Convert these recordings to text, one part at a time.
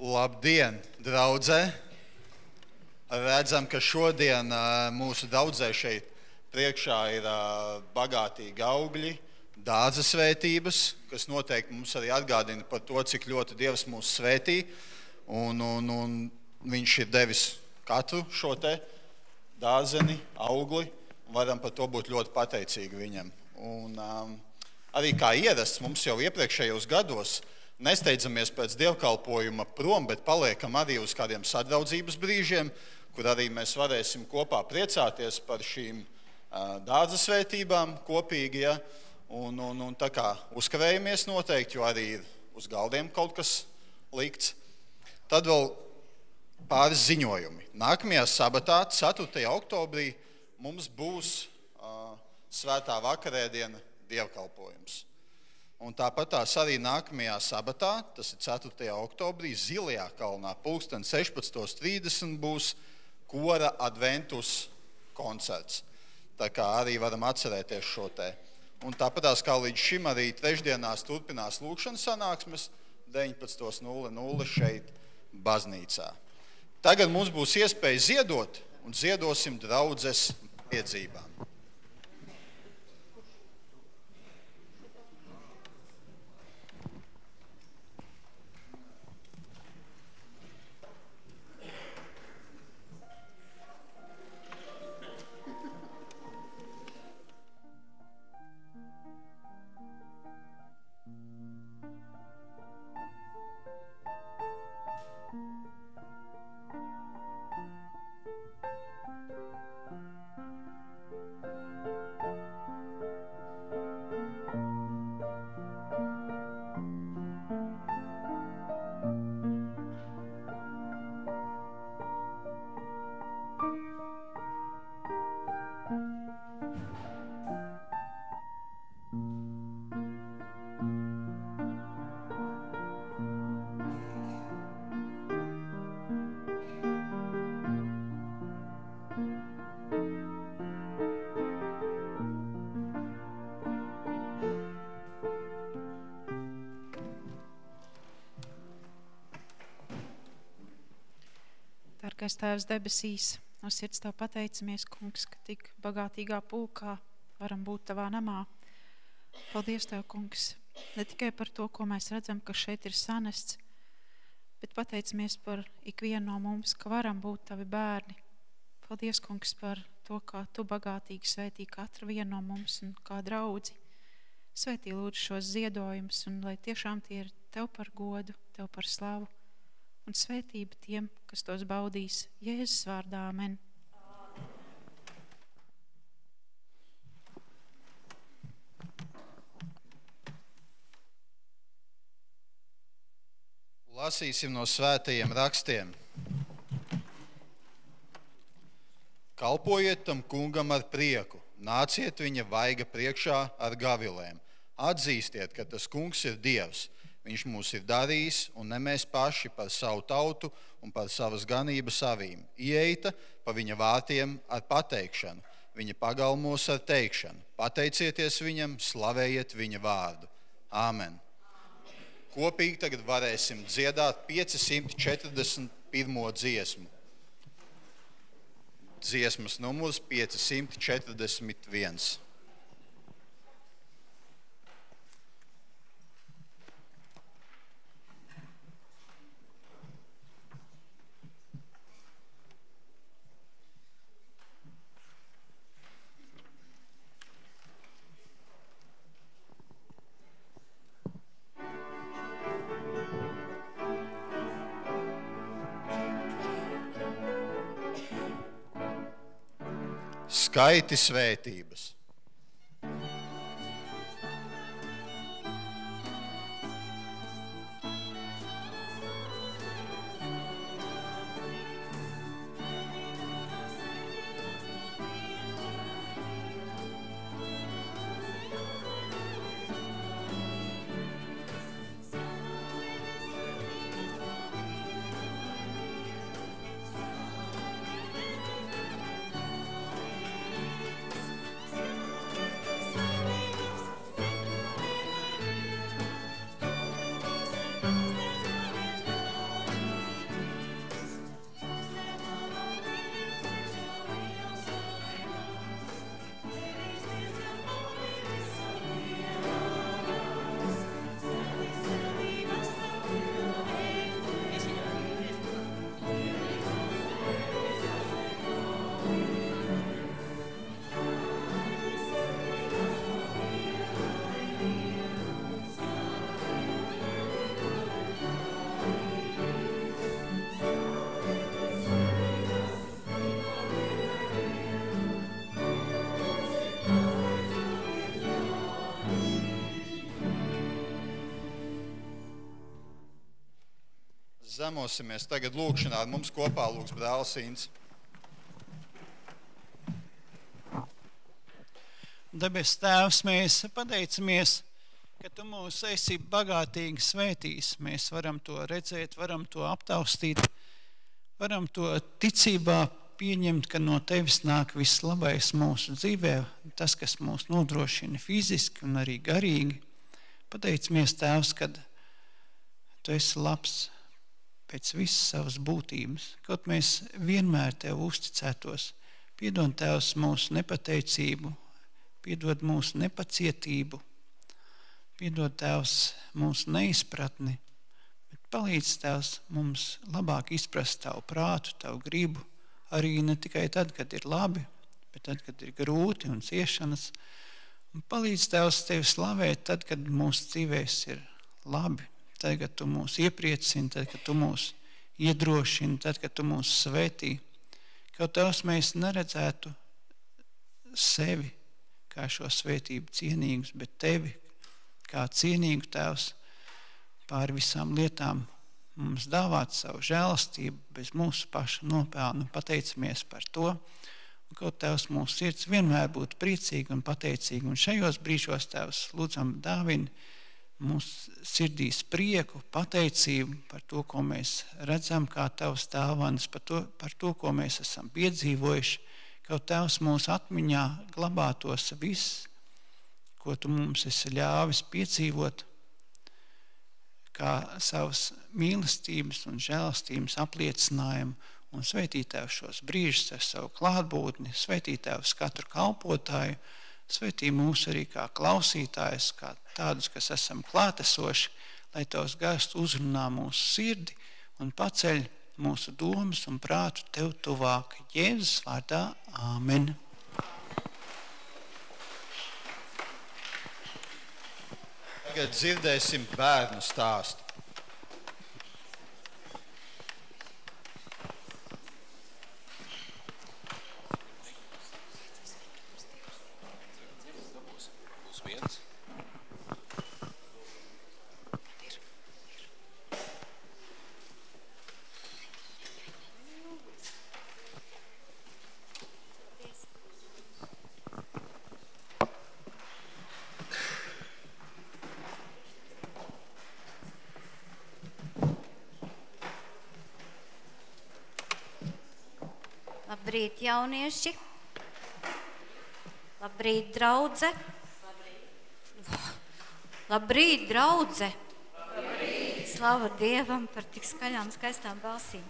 Labdien, draudzē! Redzam, ka šodien mūsu draudzē šeit priekšā ir bagātīgi augļi, dārza svētības, kas noteikti mums arī atgādina par to, cik ļoti Dievs mūs svētī. Un viņš ir devis katru šo te dārzeni, augli, un varam par to būt ļoti pateicīgi viņam. Un arī kā ierasts mums jau iepriekšējos gados nesteidzamies pēc dievkalpojuma prom, bet paliekam arī uz kādiem sadraudzības brīžiem, kur arī mēs varēsim kopā priecāties par šīm dārza svētībām kopīgi. Ja? Un tā kā uzkavējamies noteikti, jo arī ir uz galdiem kaut kas likts. Tad vēl pāris ziņojumi. Nākamajā sabatā, 4. oktobrī, mums būs svētā vakarēdiena dievkalpojums. Un tāpat arī nākamajā sabatā, tas ir 4. oktobrī, Zilajā kalnā, 16:30 būs kora Adventus koncerts. Tā kā arī varam atcerēties šo te. Un tāpat kā līdz šim arī trešdienās turpinās lūkšanas sanāksmes 19:00 šeit baznīcā. Tagad mums būs iespēja ziedot un ziedosim draudzes piedzībām. Dārgais Tēvs debesīs, no sirds Tev pateicamies, Kungs, ka tik bagātīgā pulkā varam būt Tavā namā. Paldies Tev, Kungs, ne tikai par to, ko mēs redzam, ka šeit ir sanests, bet pateicamies par ikvienu no mums, ka varam būt Tavi bērni. Paldies, Kungs, par to, kā Tu bagātīgi svētī katru vienu no mums un kā draudzi. Svētī lūdzu šos ziedojumus un lai tiešām tie ir Tev par godu, Tev par slavu. Un svētība tiem, kas tos baudīs. Jēzus vārdā, amen. Lasīsim no svētajiem rakstiem. Kalpojiet tam kungam ar prieku, nāciet viņa vaiga priekšā ar gavilēm. Atzīstiet, ka tas kungs ir Dievs. Viņš mūs ir darījis, un ne mēs paši par savu tautu un par savas ganības avīm. Ieita pa viņa vārtiem ar pateikšanu, viņa pagalmos ar teikšanu. Pateicieties viņam, slavējiet viņa vārdu. Āmen. Kopīgi tagad varēsim dziedāt 541. dziesmu. Dziesmas numurs 541. Skaiti svētības. Zemosimies tagad lūkšanā, ar mums kopā lūgs brālis Ints. Debes Tēvs, mēs pateicamies, ka Tu mūs esi bagātīgi svētījis. Mēs varam to redzēt, varam to aptaustīt, varam to ticībā pieņemt, ka no Tevis nāk viss labais mūsu dzīvē, tas, kas mūs nodrošina fiziski un arī garīgi. Pateicamies, Tēvs, kad Tu esi labs pēc visas savas būtības, kaut mēs vienmēr Tev uzticētos. Piedod, Tēvs, mūsu nepateicību, piedod mūsu nepacietību, piedod, Tēvs, mūsu neizpratni, bet palīdz, Tēvs, mums labāk izprast Tavu prātu, Tavu gribu, arī ne tikai tad, kad ir labi, bet tad, kad ir grūti un ciešanas. Un palīdz, Tēvs, Tevi slavēt tad, kad mūsu dzīvēs ir labi, tad, kad Tu mūs iepriecini, tad, kad Tu mūs iedrošini, tad, kad Tu mūs svētī. Kaut Tēvs mēs neredzētu sevi kā šo svētību cienīgus, bet Tevi kā cienīgu, Tēvs, pār visām lietām mums dāvāt savu žēlastību bez mūsu pašu nopelnu. Pateicamies par to, un kaut Tēvs mūsu sirds vienmēr būtu priecīga un pateicīga. Un šajos brīžos, Tēvs, lūdzam dāvini mūsu sirdīs prieku, pateicību par to, ko mēs redzam kā Tavs dāvanas, par to, ko mēs esam piedzīvojuši. Kaut Tēvs mūsu atmiņā glabātos viss, ko Tu mums esi ļāvis piedzīvot, kā savas mīlestības un žēlastības apliecinājumu, un svētī Tēvs šos brīžus ar savu klātbūtni, svētī Tēvs katru kalpotāju, svētī mūs arī kā klausītājus, kā tādus, kas esam klātesoši, lai Tavs gars uzrunā mūsu sirdi un paceļ mūsu domas un prātu Tev tuvāk. Jēzus vārdā, āmen. Tagad dzirdēsim bērnu stāstu. Labrīt, jaunieši! Labrīt, draudze! Labrīt, draudze! Labrīt. Slava Dievam par tik skaļām, skaistām balsīm.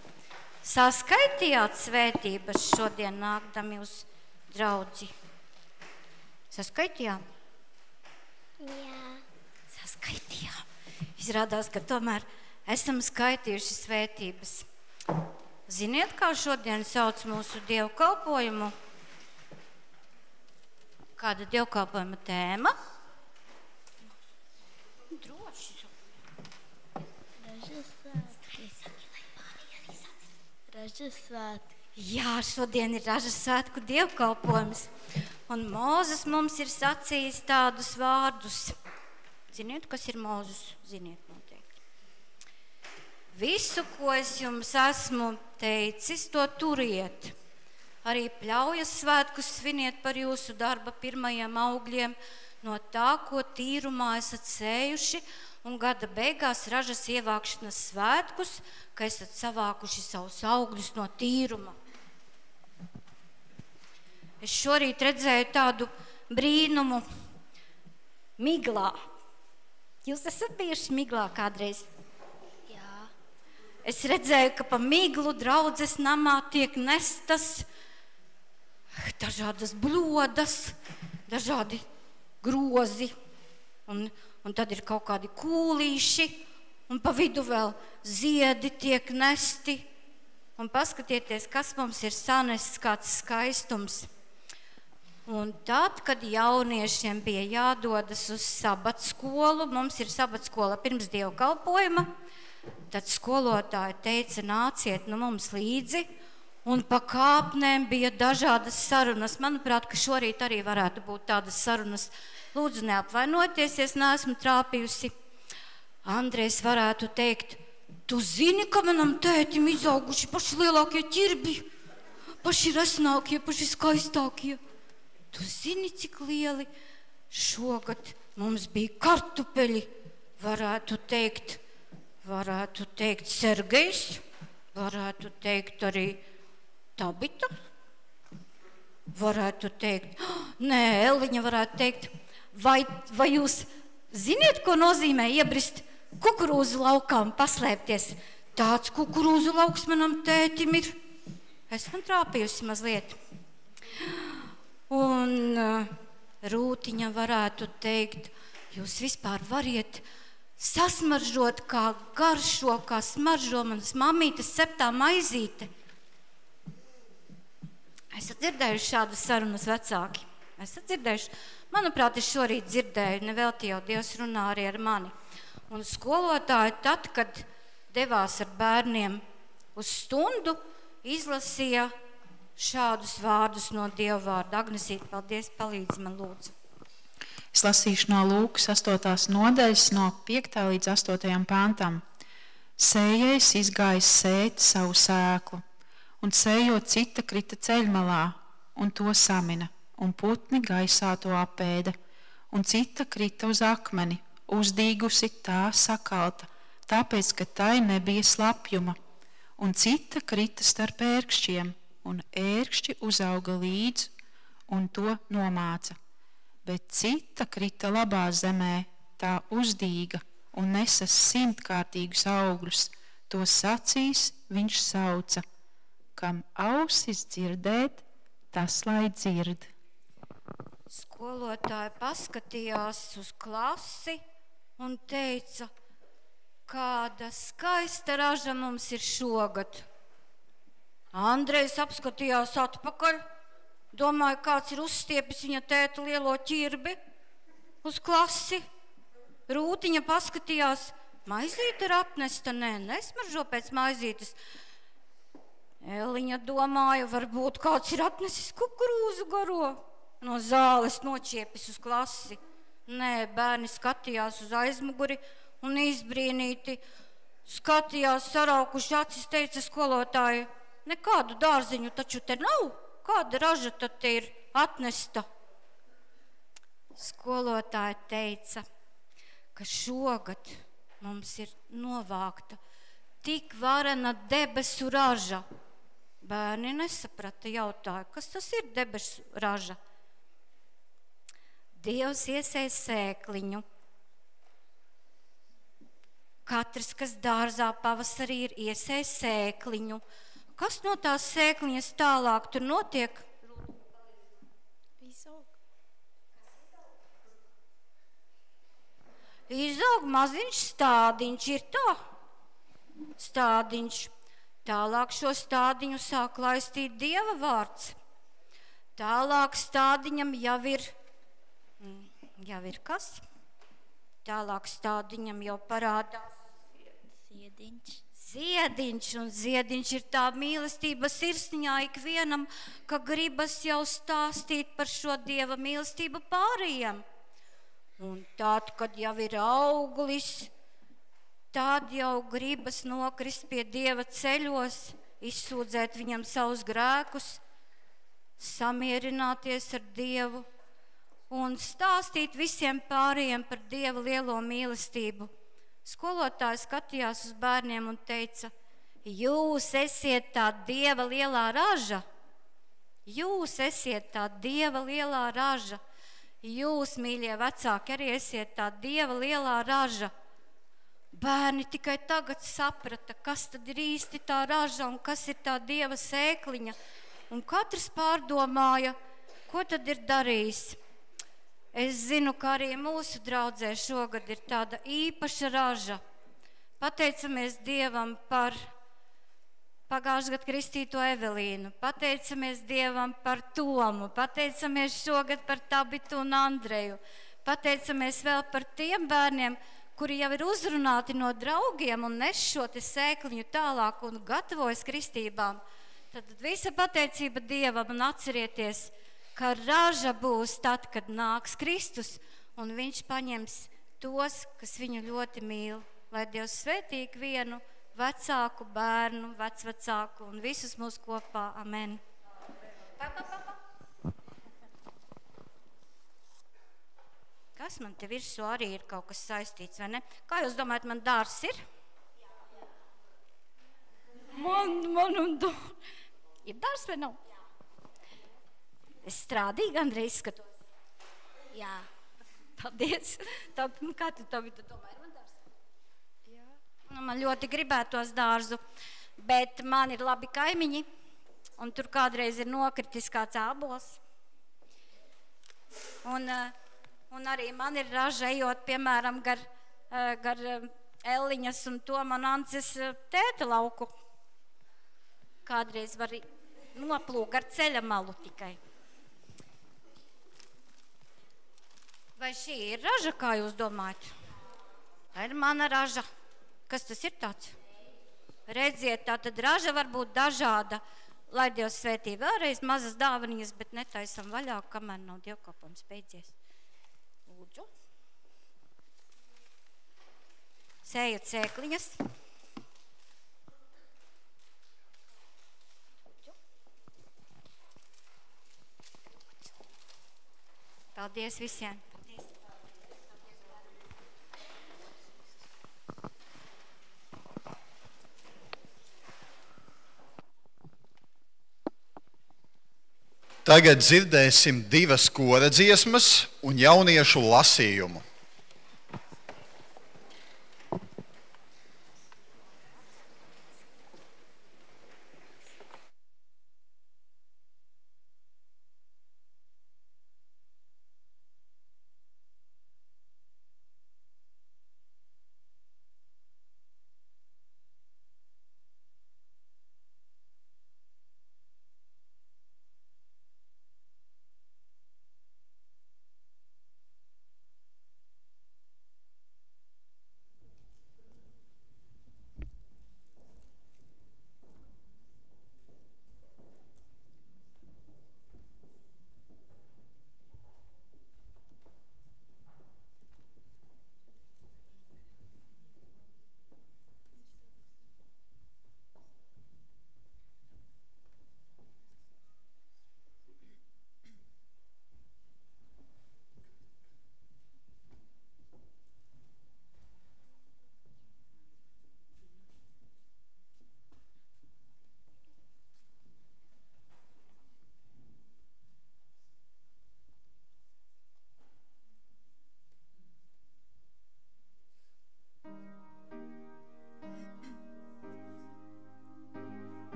Saskaitījāt svētības šodien nākdami uz draudzi? Saskaitījām? Jā. Saskaitījām. Izrādās, ka tomēr esam skaitījuši svētības. Ziniet, kā šodien sauc mūsu dievkalpojumu? Kāda dievkalpojuma tēma? Droši. Ražas svētki. Jā, šodien ir Ražas svētku dievkalpojums. Un Mūzes mums ir sacījis tādus vārdus. Ziniet, kas ir Mūzes? Ziniet noteikti. Visu, ko es jums esmu teicis, to turiet. Arī pļaujas svētkus sviniet par jūsu darba pirmajiem augļiem no tā, ko tīrumā esat sējuši, un gada beigās Ražas ievākšanas svētkus, ka esat savākuši savus augļus no tīruma. Es šorīt redzēju tādu brīnumu miglā. Jūs esat bijuši miglā kādreiz? Es redzēju, ka pa miglu draudzes namā tiek nestas dažādas blodas, dažādi grozi, un tad ir kaut kādi kūlīši, un pa vidu vēl ziedi tiek nesti. Un paskatieties, kas mums ir sanests, kāds skaistums. Un tad, kad jauniešiem bija jādodas uz sabatskolu, mums ir sabatskola pirms dievkalpojuma, tad skolotāji teica, nāciet nu mums līdzi, un pa kāpnēm bija dažādas sarunas. Manuprāt, ka šorīt arī varētu būt tādas sarunas. Lūdzu, neapvainojieties, es neesmu trāpījusi. Andrejs varētu teikt, tu zini, ka manam tētim izauguši paši lielākie ķirbi, paši resnākie, paši skaistākie. Tu zini, cik lieli šogad mums bija kartupeļi, varētu teikt Sergejs, varētu teikt arī Tabita, varētu teikt, Elliņa varētu teikt, vai jūs ziniet, ko nozīmē iebrist kukurūzu laukām, paslēpties? Tāds kukurūzu lauks manam tētim ir. Esmu trāpījusi mazliet. Un Rūtiņa varētu teikt, jūs vispār variet sasmaržot, kā garšo, kā smaržo manas mamītes ceptā maizīte. Esat dzirdējuši šādas sarunas vecāki? Esat dzirdējuši? Manuprāt, es šorīt dzirdēju, nevelti jau Dievs runā arī ar mani. Un skolotāji tad, kad devās ar bērniem uz stundu, izlasīja šādus vārdus no Dieva vārda. Agnesīte, paldies, palīdzi man lūdzu. Es lasīšu no Lūkas 8. nodaļas, no 5. līdz 8. pantam. Sējējs izgājis sēt savu sēklu, un sējot cita krita ceļmalā, un to samina, un putni gaisā to apēda, un cita krita uz akmeni, uzdīgusi tā sakalta, tāpēc, ka tai nebija slapjuma, un cita krita starp ērkšķiem, un ērkšķi uzauga līdz, un to nomāca. Bet cita krita labā zemē, tā uzdīga un nesas 100-kārtīgus augļus. To sacīs viņš sauca, kam ausis dzirdēt, tas lai dzird. Skolotāja paskatījās uz klasi un teica, kāda skaista raža mums ir šogad. Andrejs apskatījās atpakaļ, domāju, kāds ir uzstiepis viņa tēta lielo ķirbi uz klasi. Rūtiņa paskatījās, maizīte ir atnesta, nesmaržo pēc maizītes. Elliņa domāja, varbūt kāds ir atnesis kukurūzu garo, no zāles nočiepis uz klasi. Bērni skatījās uz aizmuguri un izbrīnīti. Skatījās, saraukuši acis, teica skolotāja, nekādu dārziņu taču te nav. Kāda raža tad te ir atnesta? Skolotāja teica, ka šogad mums ir novākta tik varena debesu raža. Bērni nesaprata, jautāja, kas tas ir debesu raža? Dievs iesēja sēkliņu. Katrs, kas dārzā pavasarī ir iesējis sēkliņu. Kas no tās sēkliņas tālāk tur notiek? Izaug maziņš stādiņš, ir tā? Stādiņš. Tālāk šo stādiņu sāk laistīt Dieva vārds. Tālāk stādiņam jau ir kas? Tālāk stādiņam jau parādās ziediņš, un ziediņš ir tā mīlestība sirsniņā ikvienam, ka gribas jau stāstīt par šo Dieva mīlestību pārējiem. Un tad, kad jau ir auglis, tad jau gribas nokrist pie Dieva ceļos, izsūdzēt viņam savus grēkus, samierināties ar Dievu un stāstīt visiem pārējiem par Dieva lielo mīlestību. Skolotāja skatījās uz bērniem un teica, jūs esiet tā Dieva lielā raža. Jūs esiet tā Dieva lielā raža. Jūs, mīļie vecāki, arī esiet tā Dieva lielā raža. Bērni tikai tagad saprata, kas tad ir īsti tā raža un kas ir tā Dieva sēkliņa. Un katrs pārdomāja, ko tad ir darījis. Es zinu, ka arī mūsu draudzē šogad ir tāda īpaša raža. Pateicamies Dievam par pagājušajā gadā kristīto Evelīnu, pateicamies Dievam par Tomu, pateicamies šogad par Tabitu un Andreju, pateicamies vēl par tiem bērniem, kuri jau ir uzrunāti no draugiem un nes šo te sēkliņu tālāk un gatavojas kristībām. Tad visa pateicība Dievam un atcerieties, ka raža būs tad, kad nāks Kristus, un viņš paņems tos, kas viņu ļoti mīl. Lai Dievs svētī ikvienu vecāku, bērnu, vecvecāku un visus mūs kopā. Amen. Kas man te virsū arī ir kaut kas saistīts, vai ne? Kā jūs domājat, man dārs ir? Man un dārs. Ir dārs vai nav? Es strādīju gandrīz skatos. Jā. Paldies. Kā tu domāji, man dārs? Jā. Man ļoti gribētos dārzu, bet man ir labi kaimiņi, un tur kādreiz ir nokritis kāds ābols. Un arī man ir raža ejot, piemēram, gar Elliņas un Toma un Ances tēta lauku. Kādreiz var noplūkt ar ceļa malu tikai. Vai šī ir raža, kā jūs domājat? Tā ir mana raža. Kas tas ir tāds? Redziet, tā tad raža var būt dažāda. Lai Dievs svētī vēlreiz mazas dāvaniņas, bet netaisam vaļā, kamēr nav dievkalpojums beidzies. Lūdzu. Sējat sēkliņas. Paldies visiem. Tagad dzirdēsim 2 kora dziesmas un jauniešu lasījumu.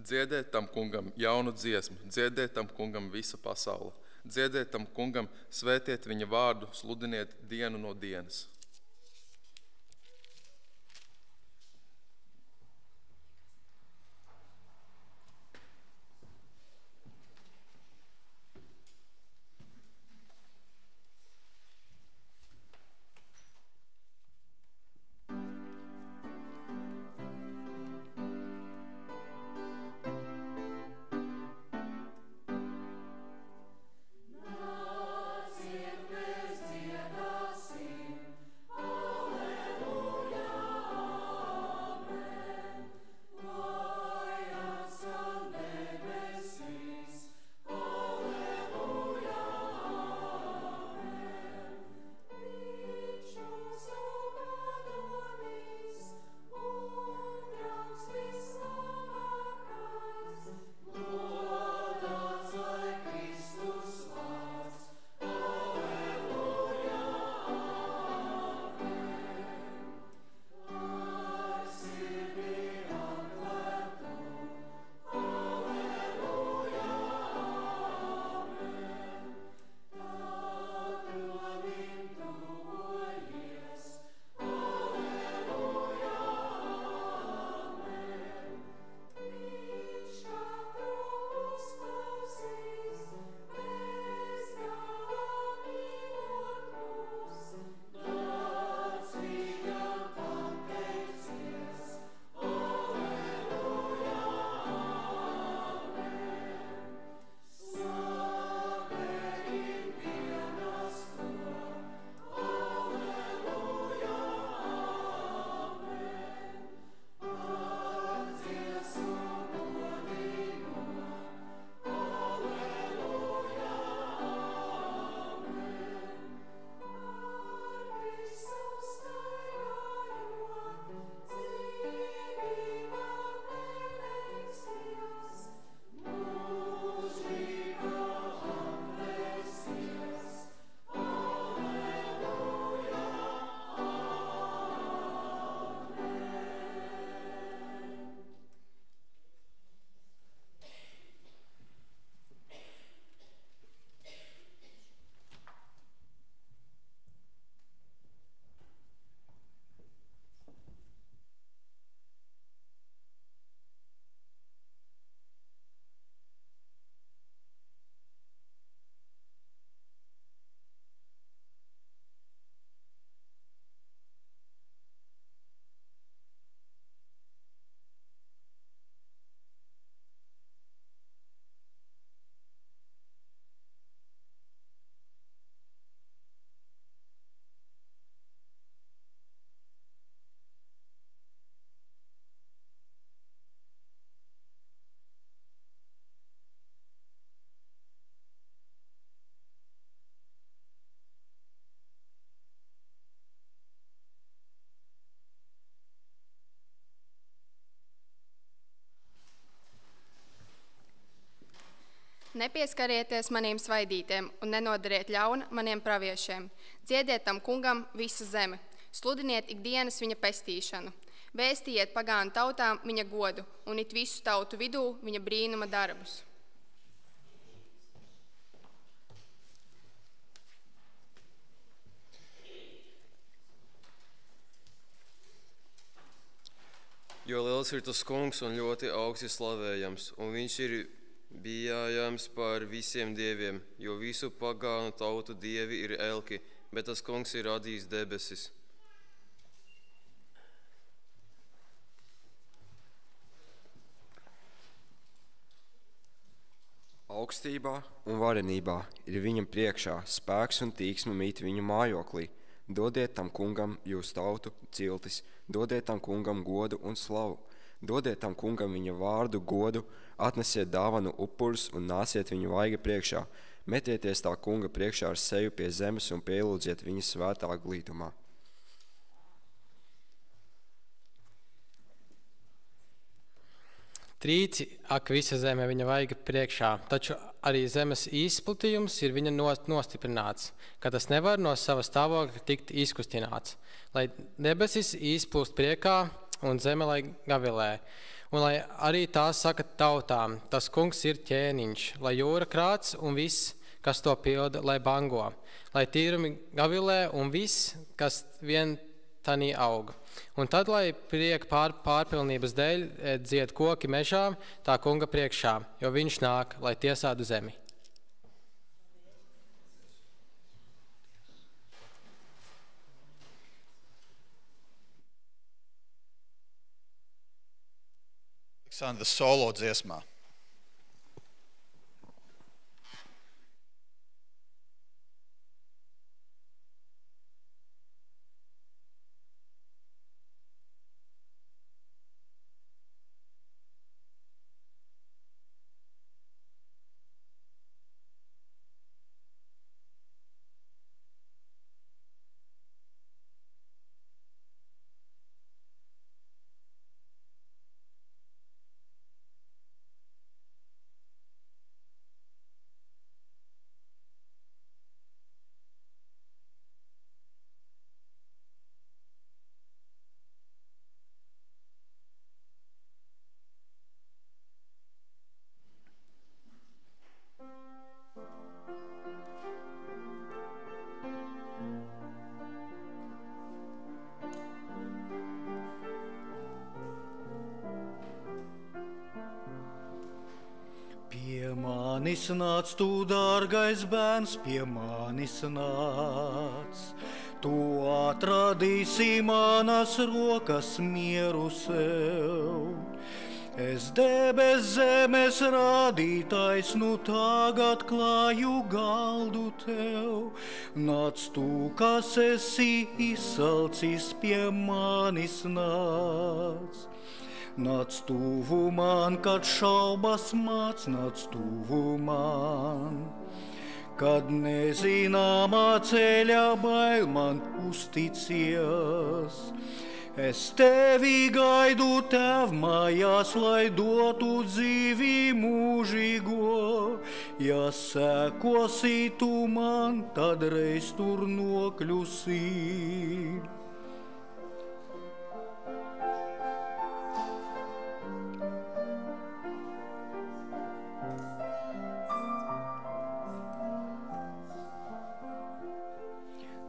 Dziediet tam kungam jaunu dziesmu, dziediet tam kungam visa pasaule. Dziediet tam kungam, svētiet viņa vārdu, sludiniet dienu no dienas. Nepieskarieties maniem svaidītiem un nenodariet ļaunu maniem praviešiem. Dziediet tam kungam visa zeme. Sludiniet ikdienas viņa pestīšanu. Vēstijiet pagānu tautām viņa godu un it visu tautu vidū viņa brīnuma darbus. Jo liels ir tas kungs un ļoti augsti slavējams, un viņš ir bijājams par visiem dieviem, jo visu pagānu tautu dievi ir elki, bet tas kungs ir radījis debesis. Augstībā un varenībā ir viņam priekšā, spēks un tīksme mīt viņu mājoklī. Dodiet tam kungam jūs tautu ciltis, dodiet tam kungam godu un slavu. Dodiet tam kungam viņa vārdu godu, atnesiet dāvanu upurus un nāciet viņa vaiga priekšā. Metieties tā kunga priekšā ar seju pie zemes un pielūdziet viņa svētā glītumā. Trīci, ak visa zeme viņa vaiga priekšā, taču arī zemes izplatījums ir viņa nostiprināts, ka tas nevar no sava stāvokļa tikt izkustināts, lai debesis izplūst priekā un zeme lai gavilē, Un lai arī tās saka tautām, tas kungs ir ķēniņš, lai jūra krāts un viss, kas to pilda, lai bango, lai tīrumi gavilē un viss, kas vien tanī aug. Un tad, lai prieka pārpilnības dēļ dzied koki mežā, tā kunga priekšā, jo viņš nāk, lai tiesātu zemi. Aleksandra solo dziesmā. manis nāc, tu dārgais bērns, pie manis nāc. Tu atradīsi manas rokas mieru sev. Es debes zemes rādītājs, nu tagad klāju galdu tev. Nāc tu, kas esi izsalcis, pie manis nāc. Nāc tuvu man, kad šaubas māc, nāc tuvu man. Kad nezināmā ceļā bail man uzticies. Es tevi gaidu tev mājās, lai dotu dzīvi mūžīgo. Ja sekosi tu man, tad reiz tur nokļūsi.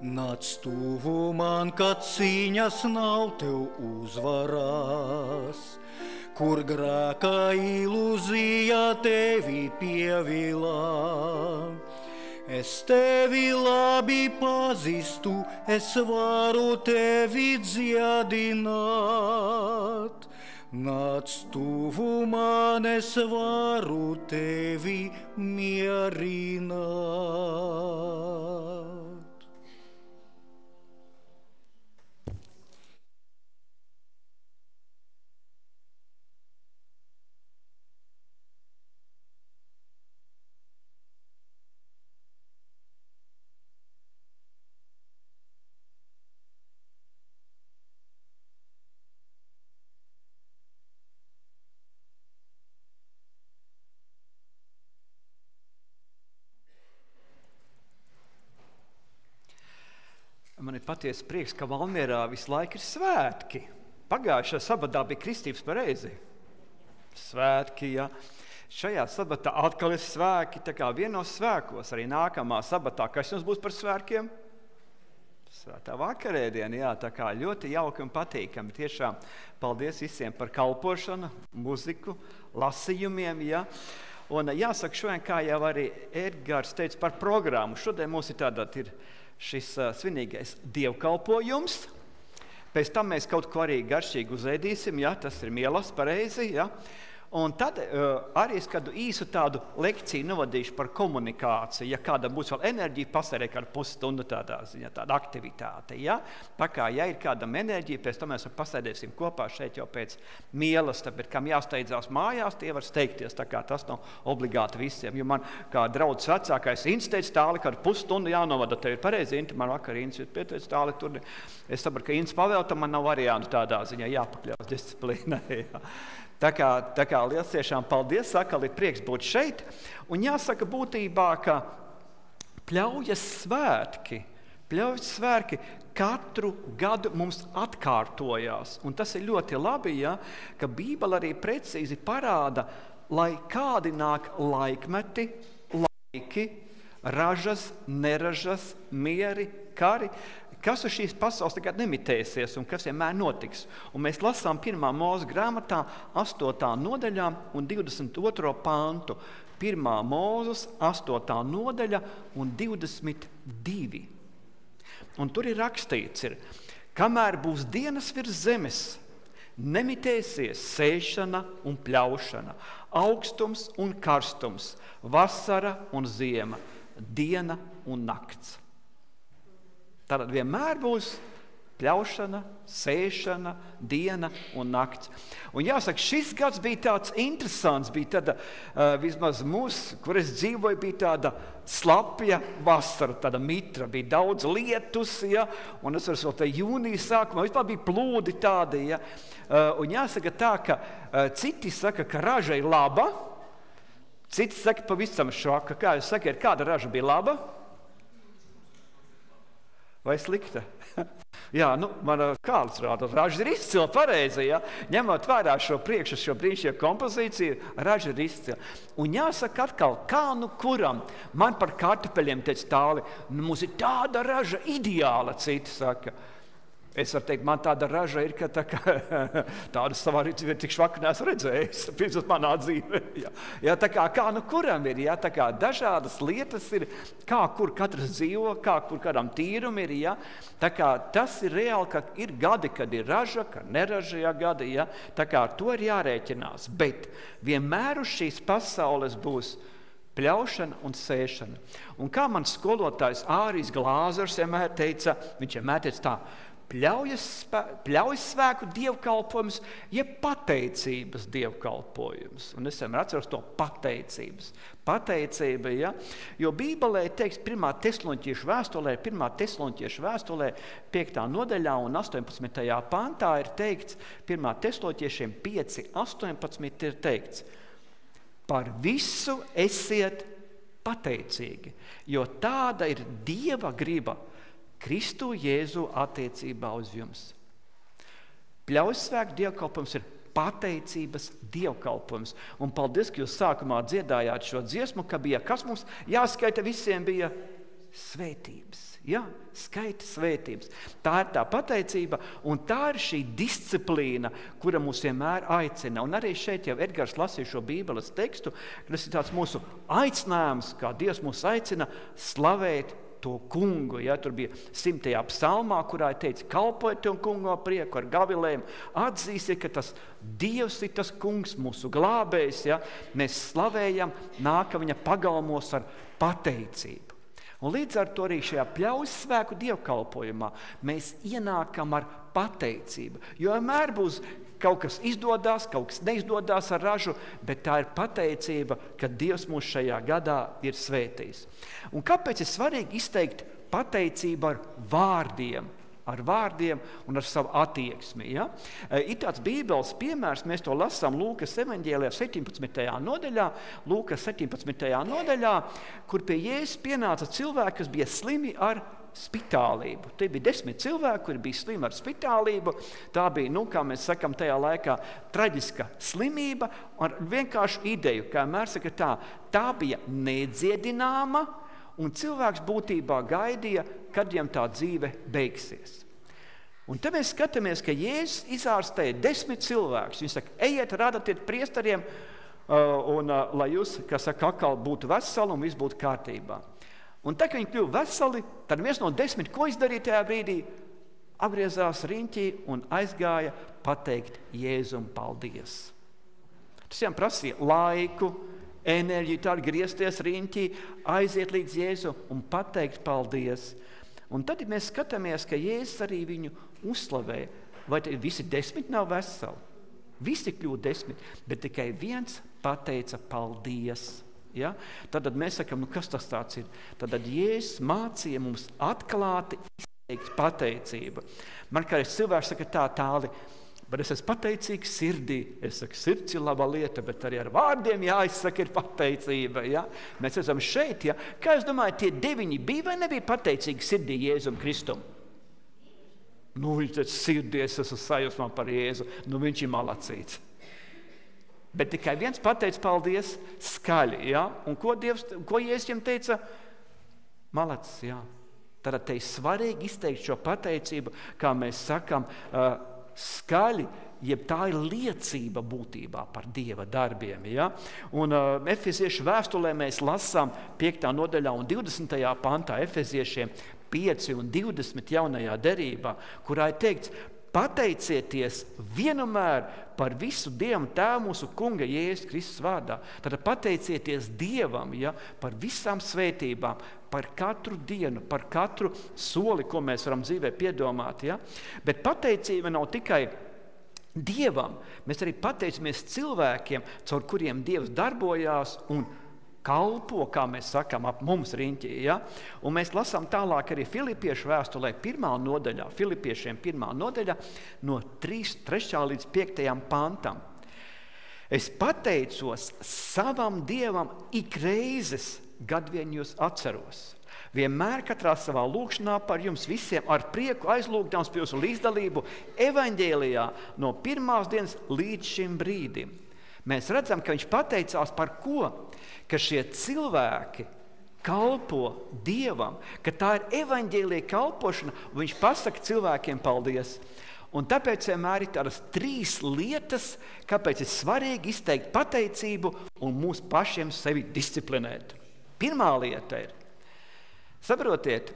Nāc tuvu man, kad cīņas nav tev uzvarās, kur grēka ilūzija tevi pievilā. Es tevi labi pazīstu, es varu tevi dziedināt. Nāc tuvu man, es varu tevi mierināt. Man ir patiesi prieks, ka Valmierā visu laiku ir svētki. Pagājušajā sabatā bija kristības pareizi. Svētki, ja. Šajā sabatā atkal ir svētki, tā kā vienos svētkos, arī nākamā sabatā. Kas jums būs par svētkiem? Svētā vakarēdiena, jā, tā kā ļoti jauki un patīkami. Tiešām paldies visiem par kalpošanu, muziku, lasījumiem, ja. Un jāsaka šodien, kā jau arī Edgars teica par programmu, šodien mums ir tāda šis svinīgais dievkalpojums. Pēc tam mēs kaut ko arī garšīgi uzēdīsim, ja, tas ir mielas pareizi, ja. Un tad arī es kādu īsu tādu lekciju novadīšu par komunikāciju, ja kādam būs vēl enerģija, pasērē kādu pusstundu tādā ziņā, tāda aktivitāte, ja. Tā kā, ja ir kādam enerģija, pēc tam mēs pasēdēsim kopā šeit jau pēc mielas, tāpēc, kam jāsteidzās mājās, tie var steigties, tā kā tas nav obligāti visiem, jo man kā drauds vecākais Insteidz tāli, kādu pusstundu jānovada, tev ir pareizi, Inti, man vakar Ints ir pieteic tāli, tur es saprotu, ka Ints pavēlta, man nav variantu tādā ziņā jāpakļaus disciplīnai, ja. Tā kā liels tiešām paldies, saka, ir prieks būt šeit. Un jāsaka būtībā, ka Pļaujas svētki Pļaujas svētki katru gadu mums atkārtojās. Un tas ir ļoti labi, ja, ka Bībele arī precīzi parāda, lai kādi nāk laikmeti, laiki, ražas, neražas, mieri, kari, kas uz šīs pasaules tagad nemitēsies un kas vienmēr notiks. Un mēs lasām 1. Mūzes grāmatā 8. nodaļā un 22. pantu. 1. Mūzes 8. nodaļa un 22. Un tur ir rakstīts, kamēr būs dienas virs zemes, nemitēsies sēšana un pļaušana, augstums un karstums, vasara un ziema, diena un nakts. Tātad vienmēr būs pļaušana, sēšana, diena un nakts. Un jāsaka, šis gads bija tāds interesants, bija tāda, vismaz mūs, kur es dzīvoju, bija tāda slapja vasara, tāda mitra, bija daudz lietus, ja, un es varu tā jūnija sākumā, vispār bija plūdi tādi, ja. Un jāsaka tā, ka citi saka, ka raža ir laba, citi saka pavisam šoka. Kā jūs sakiet, kāda raža bija laba? Vai slikta? Jā, man kāds rāda, raža ir izcila pareizi, ja? Ņemot vērā šo brīnišķīgo kompozīciju, raža ir izcila. Un jāsaka atkal, kā nu kuram, man par kartupeļiem teica tāli, mums ir tāda raža ideāla, citi saka. Es varu teikt, man tāda raža ir, ka tāda savā dzīvē tik švaka neesmu redzējis, pirms manā dzīvē. Jā, tā kā nu kuram ir, jā, tā kā dažādas lietas ir, kā kur katrs dzīvo, kā kur kādam tīrum ir, jā. Tā kā tas ir reāli, ka ir gadi, kad ir raža, ka neraža gadi, jā. Tā kā to ir jārēķinās, bet vienmēr uz šīs pasaules būs pļaušana un sēšana. Un kā man skolotājs Ārijs Glāzers vienmēr teica, viņš vienmēr teica tā, pļaujas svēku dievkalpojums, jeb pateicības dievkalpojums. Un es vienmēr atceros to pateicības. Pateicība, ja? Jo Bībelē teiks 1. Tesaloniķiešu vēstulē 5. nodaļā un 18. pantā ir teikts, 1. Tesaloniķiešiem 5:18 ir teikts, par visu esiet pateicīgi, jo tāda ir Dieva griba Kristu Jēzu attiecībā uz jums. Pļaujas svēku dievkalpojums ir pateicības dievkalpojums. Un paldies, ka jūs sākumā dziedājāt šo dziesmu, ka bija, kas mums jāskaita visiem bija svētības. Ja? Skaita svētības. Tā ir tā pateicība, un tā ir šī disciplīna, kura mūs vienmēr aicina. Un arī šeit jau Edgars lasīja šo Bībeles tekstu, ka tas ir tāds mūsu aicinājums, kā Dievs mūs aicina slavēt to kungu. Ja? Tur bija 100. psalmā, kurā ir teicis, kalpojiet to kungu ar prieku, ar gavilēm, atzīsiet, ka tas Dievs ir tas kungs, mūsu glābējs. Ja? Mēs slavējam, nākam viņa pagalmos ar pateicību. Un līdz ar to arī šajā pļaujas svēku dievkalpojumā mēs ienākam ar pateicību. Jo vienmēr būs kaut kas izdodās, kaut kas neizdodās ar ražu, bet tā ir pateicība, ka Dievs mūs šajā gadā ir svētījis. Un kāpēc ir svarīgi izteikt pateicību ar vārdiem un ar savu attieksmi? Ja? Ir tāds Bībeles piemērs, mēs to lasām Lūkas evaņģēlijā 17. nodaļā, kur pie Jēzus pienāca cilvēki, kas bija slimi ar spitālību. Te bija 10 cilvēki, kuri bija slimi ar spitālību. Tā bija, kā mēs sakam, tajā laikā traģiska slimība ar vienkāršu ideju, kā mēr saka tā bija nedziedināma, un cilvēks būtībā gaidīja, kad viņam tā dzīve beigsies. Un te mēs skatāmies, ka Jēzus izārstēja 10 cilvēkus. Viņš saka, ejiet, radatiet priesteriem, lai jūs, atkal būtu veseli un viss būtu kārtībā. Un tā, ka viņi kļuva veseli, tad viens no 10, ko izdarīja tajā brīdī, apgriezās riņķī un aizgāja pateikt Jēzum paldies. Tas viņam prasīja laiku, enerģiju, tādu griezties riņķī, aiziet līdz Jēzu un pateikt paldies. Un tad mēs skatāmies, ka Jēzus arī viņu uzslavēja. Vai visi 10 nav veseli? Visi kļūst 10, bet tikai viens pateica paldies. Ja? Tad mēs sakam, kas tas tāds ir? Tad Jēzus mācīja mums atklāti izteikt pateicību. Man kādreiz cilvēks saka tāli, Bet es esmu pateicīgs sirdī. Es saku, sirds ir laba lieta, bet arī ar vārdiem jāizsaka ir pateicība. Ja? Mēs esam šeit. Ja? Kā jūs domājat, tie 9 bija vai nebija pateicīgi sirdī Jēzum Kristum? Nu, viņš teica, sirdī es esmu sajūsmā par Jēzu. Nu, viņš ir malacīts. Bet tikai viens pateica paldies skaļi. Ja? Un ko Jēzus viņam teica? Malacis, jā. Tad te ir svarīgi izteikt šo pateicību, kā mēs sakam, skaļi, jeb tā ir liecība būtībā par Dieva darbiem. Ja? Un Efeziešu vēstulē mēs lasām 5. nodaļā un 20. pantā Efeziešiem 5 un 20 jaunajā derībā, kurā ir teikts, pateicieties vienmēr par visu Dievam Tēvu mūsu Kunga Jēzus Kristus vārdā. Tad pateicieties Dievam, ja, par visām svētībām, par katru dienu, par katru soli, ko mēs varam dzīvē piedomāt. Ja? Bet pateicība nav tikai Dievam. Mēs arī pateicamies cilvēkiem, caur kuriem Dievs darbojās un kalpo, kā mēs sakām, ap mums riņķī. Ja? Un mēs lasām tālāk arī Filipiešu vēstulē 1. nodaļā, Filipiešiem 1. nodaļā, no 3. līdz 5. pantam. Es pateicos savam Dievam ik reizes, kad vien jūs atceros. Vienmēr katrā savā lūgšanā par jums visiem ar prieku aizlūgdams pie jūsu līdzdalību evaņģēlijā no pirmās dienas līdz šim brīdim. Mēs redzam, ka viņš pateicās par ko? Ka šie cilvēki kalpo Dievam, ka tā ir evaņģēlija kalpošana, un viņš pasaka cilvēkiem paldies. Un tāpēc vienmēr ir tādas 3 lietas, kāpēc ir svarīgi izteikt pateicību un mūs pašiem sevi disciplinēt. Pirmā lieta ir, saprotiet,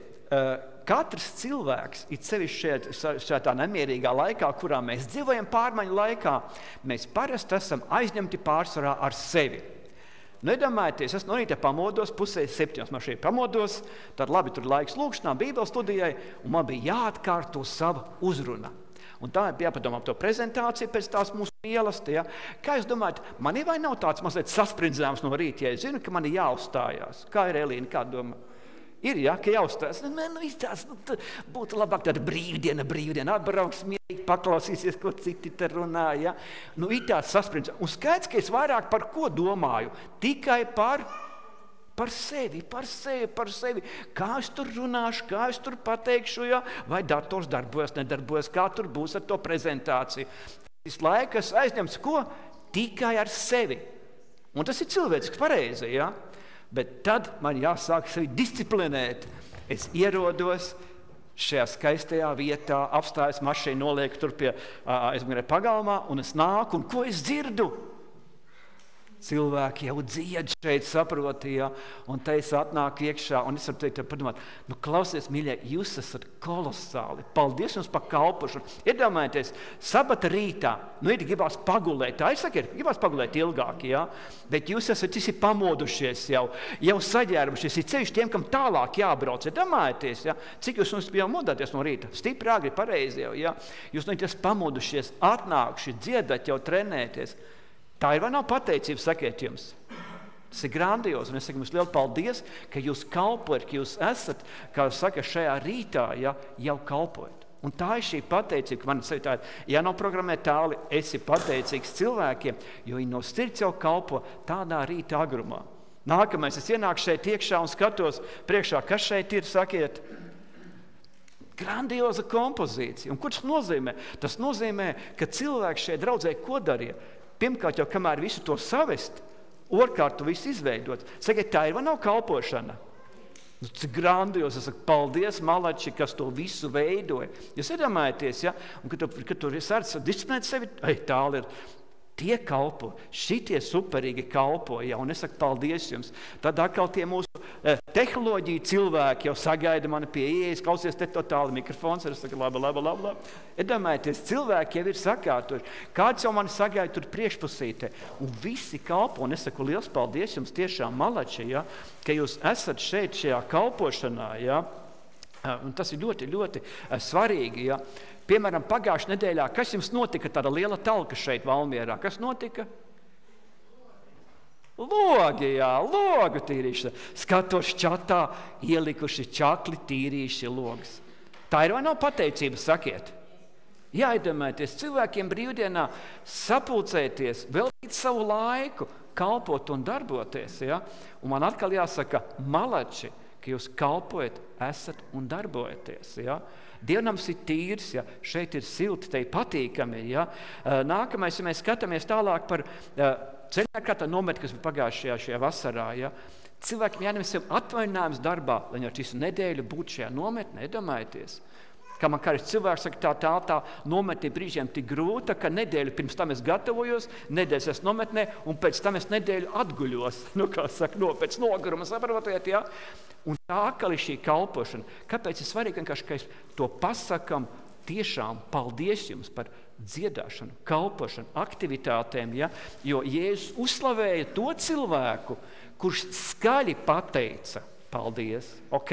katrs cilvēks, it sevišķi šajā nemierīgā laikā, kurā mēs dzīvojam pārmaiņu laikā, mēs parasti esam aizņemti pārsvarā ar sevi. Nedomājieties, es no rīta pamodos, 6:30 man šeit pamodos, tad labi, tur laiks lūgšanā, bībeles studijai, un man bija jāatkārto sava uzruna. Un tā bija jāpadomā par to prezentāciju pēc tās mūsu mīlestības. Ja? Kā jūs domājat, man vai nav tāds mazliet sasprindzējums no rīta, ja es zinu, ka man ir jāuzstājās? Kā ir Elīna, kā domā? Ir, ja, ka jāuzstājās. Būtu labāk tāda brīvdiena, atbrauks mierīgi, paklausīsies, ko citi te runā. Ja? Nu, ir tāds sasprindzējums. Un skaidrs, ka es vairāk par ko domāju? Tikai par sevi. Kā es tur runāšu, kā es tur pateikšu, ja? Vai dators darbojas, nedarbojas, kā tur būs ar to prezentāciju. Visu laiku es aizņemts ko? Tikai ar sevi. Un tas ir cilvēcisks pareizi, ja? Bet tad man jāsāk sevi disciplinēt. Es ierodos šajā skaistajā vietā, apstājas mašīnu, nolieku tur pie pagalmā, un es nāku, un ko es dzirdu? Cilvēki jau dzied šeit, saprotīja, un te es atnāku iekšā, un es varu teikt, padomāt, nu klausies, mīļie, jūs esat kolosāli, paldies jums par kalpošanu. Iedomājieties, sabata rītā, nu ir gribās pagulēt, tā ir sakiet, gribās pagulēt ilgāk, jā, bet jūs esat visi pamodušies jau saģērbušies, ir ceļš tiem, kam tālāk jābrauc, iedomājieties, jā, cik jūs jau modāties no rīta, stipri agri, pareizi jau, jā, jūs no rītas pamodušies, atnākuši, dziedat jau trenēties. Tā ir vai nav pateicība, sakiet jums? Tas ir grandiozi, un es saku jums lielu paldies, ka jūs kalpojat, ka jūs esat, kā saka, šajā rītā jau kalpojat. Un tā ir šī pateicība, ka man sevi tā ir jānoprogrammē tāli, esi pateicīgs cilvēkiem, jo viņi no sirds jau kalpo tādā rīta agrumā. Nākamais, es ienāku šeit iekšā un skatos priekšā, kas šeit ir, sakiet, grandioza kompozīcija. Un ko tas nozīmē? Tas nozīmē, ka cilvēks šeit draudzē ko darīja? Pirmkārt jau, kamēr visu to savest, otrkārt to visu izveidot. Sakiet, tā ir vai nav kalpošana? Nu, cik grandiozi, es saku, paldies, malači, kas to visu veidoja. Jūs iedomājaties, ja? Un kad tu sāc disciplinēt sevi, tāli ir, tie kalpo, šitie superīgi kalpo, ja? Un es saku, paldies jums. Tad atkal tie mūsu tehnoloģiju cilvēki jau sagaida mani pie ieejas, klausies te totāli mikrofons, es saku, labi. Iedomājieties, cilvēki jau ir sakārtoši. Kāds jau mani sagaida tur priekšpusītē, un visi kalpo, un es saku, liels paldies jums tiešām malači, ja? Ka jūs esat šeit šajā kalpošanā, ja? Un tas ir ļoti, ļoti svarīgi, ja? Piemēram, pagājušajā nedēļā, kas jums notika, tāda liela talka šeit Valmierā? Kas notika? Logu tīrīšana. Skatos čatā, ielikuši čakli, tīrīši logas. Tā ir vai nav pateicība, sakiet? Jāiedomājieties, cilvēkiem brīvdienā sapulcēties, veltīt savu laiku, kalpot un darboties. Ja? Un man atkal jāsaka, malači, ka jūs kalpojat, esat un darbojaties. Ja? Dievnams ir tīrs, ja? Šeit ir silti, te ir patīkami. Ja? Nākamais, ja mēs skatāmies tālāk par ceļā nometni, kas bija pagājušajā vasarā. Ja? Cilvēkiem jāņem sev atvaļinājums darbā, lai ar visu nedēļu būtu šajā nometnē, iedomājieties. Kā man kādreiz cilvēks saka, tā nometne brīžiem tik grūta, ka nedēļu pirms tam es gatavojos, nedēļas es nometnē, un pēc tam es nedēļu atguļos. Pēc noguruma, saprotiet, ja? Un tā atkal ir šī kalpošana. Kāpēc ir svarīgi vienkārši, ka to pasakam tiešām paldies jums par dziedāšanu, kalpošanu, aktivitātēm, ja? Jo Jēzus uzslavēja to cilvēku, kurš skaļi pateica paldies, ok?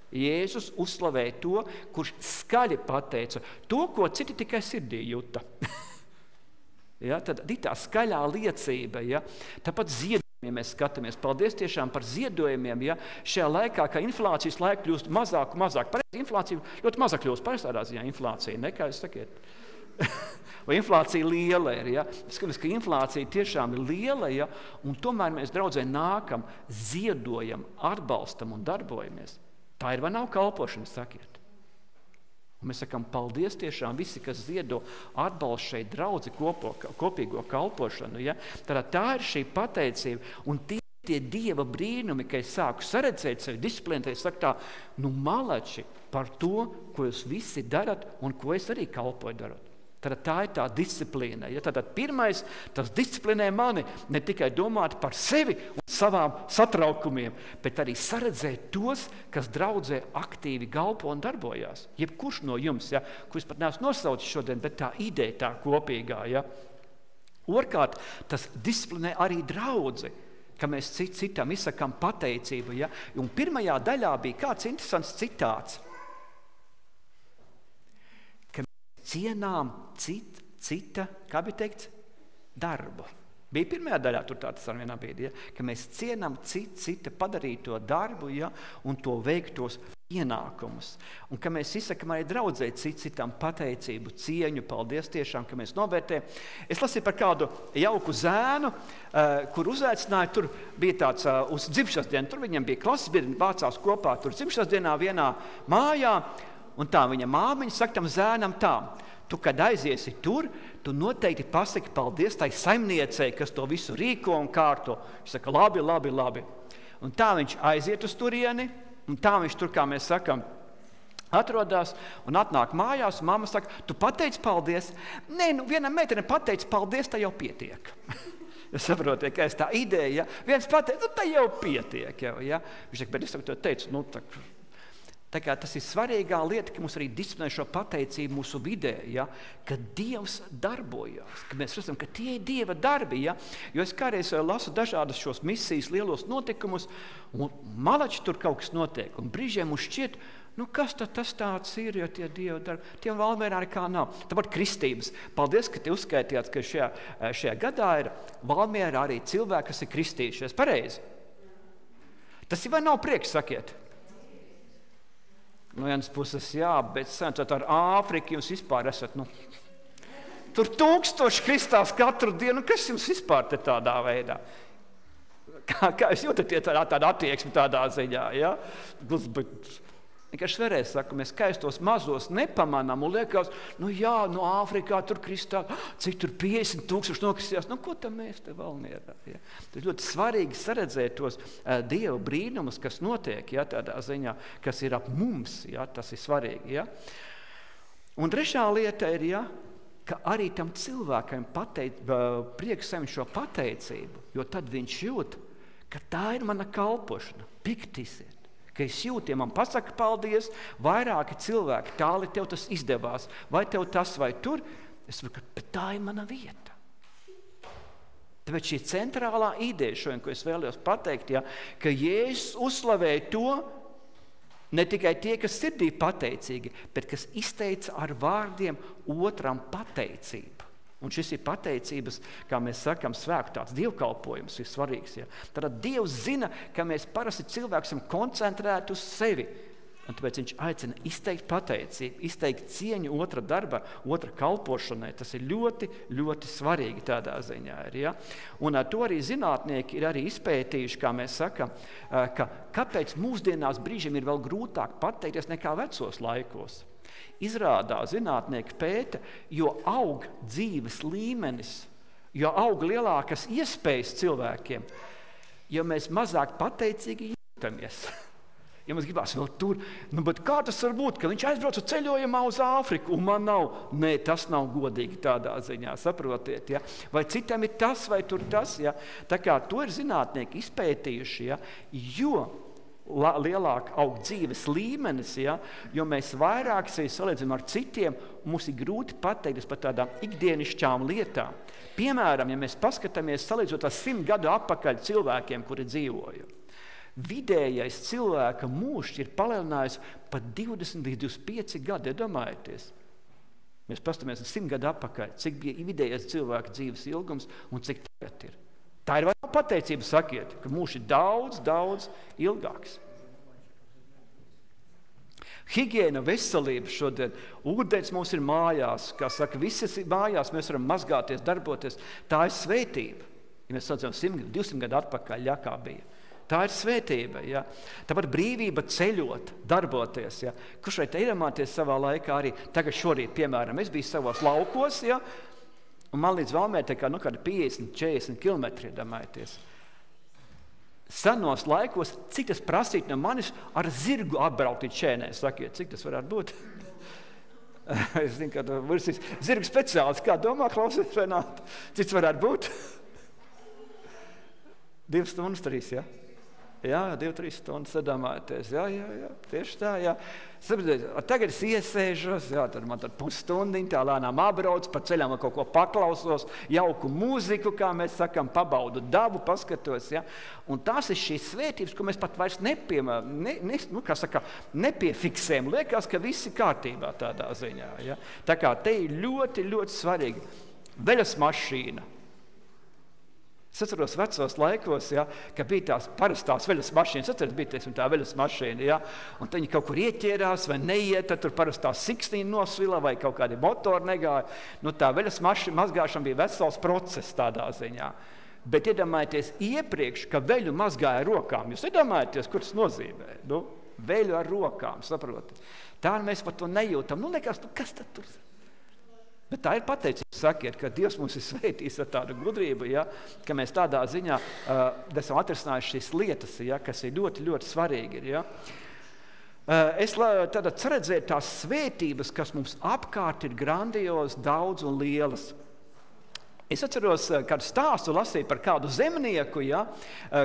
Jēzus uzslavēja to, kurš skaļi pateica to, ko citi tikai sirdī juta. Ja, tad ir tā skaļā liecība. Ja. Tāpat ziedojumiem mēs skatāmies. Paldies tiešām par ziedojumiem. Ja. Šajā laikā, kā inflācijas laika kļūst mazāk. Pareizi, inflācija ļoti mazāk kļūst. Pareizi tādā ziņā inflācija, ne, kā jūs sakiet? Vai inflācija liela ir, ja? Skatāmies, ka inflācija tiešām ir liela, ja? Un tomēr mēs, draudzē, nākam, ziedojam, atbalstam un darbojamies. Tā ir vai nav kalpošana, sakiet. Un mēs sakām, paldies tiešām visi, kas ziedo atbalstu šeit draudzi kopīgo kalpošanu. Ja? Tā ir šī pateicība. Un tie Dieva brīnumi, ka es sāku saredzēt sevi disciplīnu, es saku tā, malači par to, ko jūs visi darat un ko es arī kalpoju darot. Tā ir tā disciplīna. Ja? Tātad pirmais, tas disciplinē mani ne tikai domāt par sevi un savām satraukumiem, bet arī saredzēt tos, kas draudzē aktīvi kalpo un darbojās. Jebkurš no jums, ja? Kurus pat neesmu nosaucis šodien, bet tā ideja tā kopīgā. Ja? Otrkārt, tas disciplinē arī draudzi, ka mēs citam izsakām pateicību. Ja? Un pirmajā daļā bija kāds interesants citāts. Cienām cita, kā bija teikts, darbu. Bija pirmajā daļā, tur tāds ar vienā brīdī, ja? Ka mēs cienām cita padarīto darbu, ja? Un to veiktos pienākumus. Un ka mēs izsakam arī draudzē citam pateicību, cieņu, paldies tiešām, ka mēs novērtējam. Es lasīju par kādu jauku zēnu, kur uzaicināja, tur bija tāds uz dzimšanas dienu, tur viņam bija klases biedri, vācās kopā tur dzimšanas dienā vienā mājā. Un tā viņa māmiņa saka tam zēnam tā, tu, kad aiziesi tur, tu noteikti pasaki paldies tai saimniecei, kas to visu rīko un kārto. Viņš saka, labi. Un tā viņš aiziet uz turieni, un tā viņš tur, kā mēs sakam, atrodas un atnāk mājās, un mamma saka, tu pateici paldies? Nē, viena meitene pateici paldies, tā jau pietiek. Jūs saprotiet, ka tā ideja, ja? Viens pateica, tā jau pietiek. Ja? Viņš saka, bet es to teicu, tā kā tas ir svarīgā lieta, ka mums arī disciplinē šo pateicību mūsu vidē, ja? Ka Dievs darbojās, ka mēs redzam, ka tie ir Dieva darbi. Ja? Jo es kādreiz lasu dažādas šos misijas lielos notikumus, un malači tur kaut kas notiek, un brīžiem mums šķiet, kas tad tas tāds ir, jo tie Dieva darbi, tie Valmierā nekā nav. Tāpat kristības. Paldies, ka te uzskaitījāt, ka šajā gadā ir Valmierā arī cilvēki, kas ir kristījušies. Pareizi? Tas ir vai nav prieks, sakiet? No vienas puses, jā, bet sanācot ar Āfriku, jums vispār esat, tur 1000 kristās katru dienu, kas jums vispār te tādā veidā? Kā jūs jūtaties tāda attieksme tādā ziņā, ja? Vienkārši vēlreiz saku, mēs skaistos mazos nepamanām un liekas, Āfrikā tur kristā, cik tur 50 000 nokristījās, ko tam mēs te Valmierā? Ja? Tas ļoti svarīgi saredzēt tos Dieva brīnumus, kas notiek, ja, tādā ziņā, kas ir ap mums, ja, tas ir svarīgi. Ja? Un trešā lieta ir, ja, ka arī tam cilvēkam prieks saņemt šo pateicību, jo tad viņš jūt, ka tā ir mana kalpošana, piktisiet. Ka es jūtu, ja man pasaka paldies, vairāki cilvēki, tāli tev tas izdevās, vai tev tas vai tur, es saprotu, bet tā ir mana vieta. Tāpēc šī centrālā ideja šodien, ko es vēlējos pateikt, ja, ka Jēzus uzslavēja to, ne tikai tie, kas sirdī pateicīgi, bet kas izteica ar vārdiem otram pateicību. Un šis ir pateicības, kā mēs sakam, svēku tāds dievkalpojums ir svarīgs. Ja? Tad Dievs zina, ka mēs parasti cilvēki esam koncentrēti uz sevi. Un tāpēc viņš aicina izteikt pateicību, izteikt cieņu otra darba, otra kalpošanai. Tas ir ļoti, ļoti svarīgi tādā ziņā. Ja? Un to arī zinātnieki ir arī izpētījuši, kā mēs sakam, ka kāpēc mūsdienās brīžiem ir vēl grūtāk pateikties nekā vecos laikos. Izrādās zinātnieki pēta, jo aug dzīves līmenis, jo aug lielākas iespējas cilvēkiem, jo mēs mazāk pateicīgi jūtamies. Ja mums gribās vēl tur, bet kā tas var būt, ka viņš aizbrauca ceļojumā uz Āfriku un man nav? Nē, tas nav godīgi tādā ziņā, saprotiet, ja? Vai citam ir tas, vai tur tas, ja? Tā kā to ir zinātnieki izpētījuši, ja? Jo lielāk aug dzīves līmenis, ja? Jo mēs vairāk sevi salīdzinām ar citiem, mums ir grūti pateikties par tādām ikdienišķām lietām. Piemēram, ja mēs paskatāmies salīdzot ar 100 gadu atpakaļ cilvēkiem, kuri dzīvoja. Vidējais cilvēka mūžs ir palielinājis pat 20 līdz 25 gadi, iedomājieties. Mēs paskatāmies 100 gadu atpakaļ, cik bija vidējais cilvēka dzīves ilgums un cik tagad ir. Tā ir vēl pateicība, sakiet, ka mūžs ir daudz, daudz ilgāks. Higiēna, veselība šodien, ūdens mums ir mājās, kā saka, visas mājās mēs varam mazgāties, darboties. Tā ir svētība. Ja mēs sacām 200 gadu atpakaļ, kā bija. Tā ir svētība, ja. Tāpat brīvība ceļot, darboties, ja. Kurš vai te iedomāties savā laikā arī, tagad šorīt, piemēram, es biju savos laukos, ja, un man līdz Valmierai kādi 50-40 kilometri, iedomājieties. Senos laikos, cik tas prasīt no manis ar zirgu atbraukt līdz šēnē, sakiet, cik tas varētu būt? Es zinu, ka zirgu speciālists, kā domā, klausies, Renāta, cik tas varētu būt? 2 stundas 3, ja? Jā, 2-3 stundas sadomājieties. Jā, tieši tā, jā. Saprotiet, tagad es iesēžos, jā, tad man tad pusstundiņa, tā lēnām apbrauc, pa ceļām kaut ko paklausos, jauku mūziku, kā mēs sakam, pabaudu dabu, paskatos, jā. Un tās ir šīs svētības, ko mēs pat vairs nepiefiksējam. Liekas, ka viss ir kārtībā tādā ziņā, jā. Tā kā te ir ļoti, ļoti svarīgi. Veļas mašīna. Es atceros vecos laikos, ja, ka bija tās parastās veļas mašīnas. Atceros, bija tā veļas mašīna, ja, un viņi kaut kur ieķērās vai neiet, tad tur parastās siksniņi nosvila vai kaut kādi motori negāja. Nu, tā veļas mašīna mazgāšana bija vesels process tādā ziņā. Bet iedomājieties iepriekš, ka veļu mazgāja ar rokām. Jūs iedomājieties, kur tas nozīmē? Nu, veļu ar rokām, saprotat? Tā mēs par to nejūtam. Nu, nekas, kas tad tur? Bet tā ir pateicība, sakiet, ka Dievs mums ir svētījis ar tādu gudrību, ja, ka mēs tādā ziņā esam atrisinājuši šīs lietas, ja, kas ir ļoti, ļoti svarīgi. Ja. Es tad redzēju tās svētības, kas mums apkārt ir grandios, daudz un lielas. Es atceros, kādu stāstu lasīju par kādu zemnieku, ja,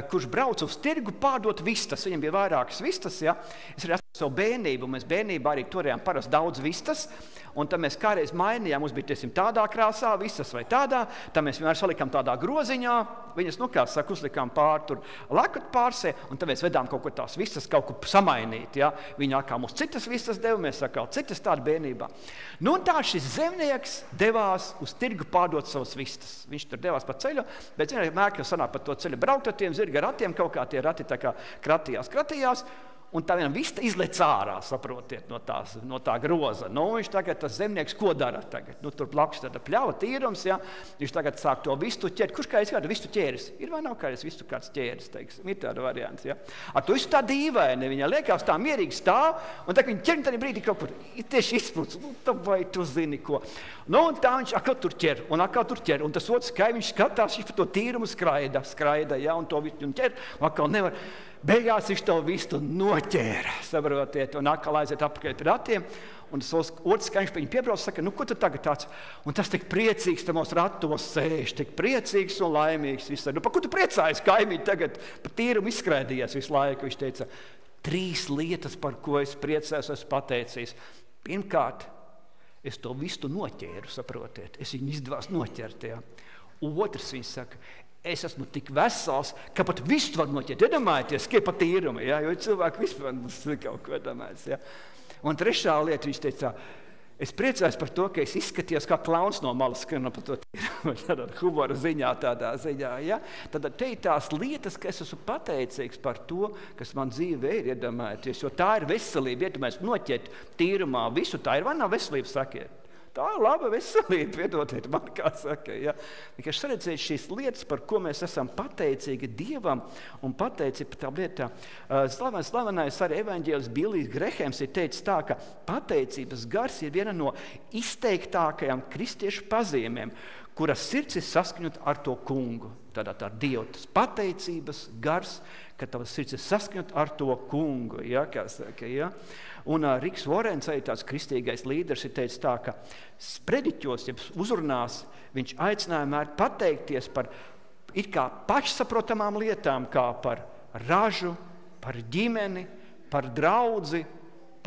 kurš brauca uz tirgu pārdot vistas. Viņam bija vairākas vistas. Ja. Es arī atceros savu bērnību. Mēs bērnībā arī turējām parasti daudz vistas. Un tad mēs kādreiz mainījām, mums bija tādā krāsā vistas vai tādā. Tad mēs vienmēr salikām tādā groziņā. Viņas, uzlikām tur lakut pārsē. Un tad mēs vedām kaut ko tās vistas kaut ko samainīt. Ja. Viņi kā mums citas vistas deva, mēs sakām citas tādu bērnībā. Nu un tā šis zemnieks devās uz tirgu pārdot savas vistas. Viņš tur devās pa ceļu, bet vienmēr, ka sanāk pa to ceļu braukt ar tiem zirga ratiem, kaut kā tie rati tā kā kratījās, un tā viena vista izlec ārā, saprotiet, no tā groza. Nu, viņš tagad, tas zemnieks, ko dara tagad? Nu, tur blakus tāda pļava, tīrums, ja? Viņš tagad sāk to vistu ķert. Kurš kādreiz kādu vistu ķēris? Ir vai nav kādreiz vistu kāds ķēris, teiksim? Ir tāda variants, ja? Ar to visu tā dīvaini, viņa liekas tā mierīgi stāv, un tā, viņa ķer, tad brīdī kaut kur tieši izspruc. Nu, vai tu zini ko? Nu, un tā viņš atkal tur ķer, un tas otrs kaimiņš skatās, viņš par to tīrumu skraida, ja? Un to visu ķer, un atkal nevar. Beigās viņš to visu noķēra, saprotiet, un atkal aiziet apakaļ pie ratiem, un tas otrs kaimiņš pie viņu piebrauc, saka, nu, ko tu tagad tāds? Un tas tik priecīgs, tam mūs ratos sēž, tik priecīgs un laimīgs visai. Nu, par ko tu priecājies, kaimiņi tagad par tīrumu izskraidījies visu laiku? Viņš teica, 3 lietas, par ko es priecājos, esmu pateicījis. Pirmkārt, es to visu noķēru, saprotiet, es viņu izdevās noķert, ja. Otrs, viņš saka, es esmu tik vesels, ka pat visu var noķert. Iedomājieties, ka pa tīrumu, ja? Jo cilvēki vispār kaut ko domājas. Ja? Un trešā lieta, viņš teica, Es priecājos par to, ka es izskatījos kā klauns no malas, skrienu par to tādā humora ziņā, tādā ziņā, ja? Tad te ir tās lietas, ka es esmu pateicīgs par to, kas man dzīvē ir, iedomājieties, jo tā ir veselība, iedomājieties, noķert tīrumā visu, tā ir manā veselība, sakiet. Tā ir laba veselība, viedodiet man, kā saka, ja? Vienkārši redzēt šīs lietas, par ko mēs esam pateicīgi Dievam un pateicīgi par tām lietām. Slavenais arī evaņģēlis Bīlijs Grehems ir teicis tā, ka pateicības gars ir viena no izteiktākajām kristiešu pazīmēm, kuras sirds ir saskaņot ar to kungu. Tātad ar Dievu tas pateicības gars, ka tavs sirds ir saskaņot ar to kungu, ja? Kā saka, ja? Un Riks Vorens, arī tāds kristīgais līderis, ir teicis tā, ka sprediķos, ja uzrunās, viņš aicināja pateikties par it kā pašsaprotamām lietām, kā par ražu, par ģimeni, par draudzi,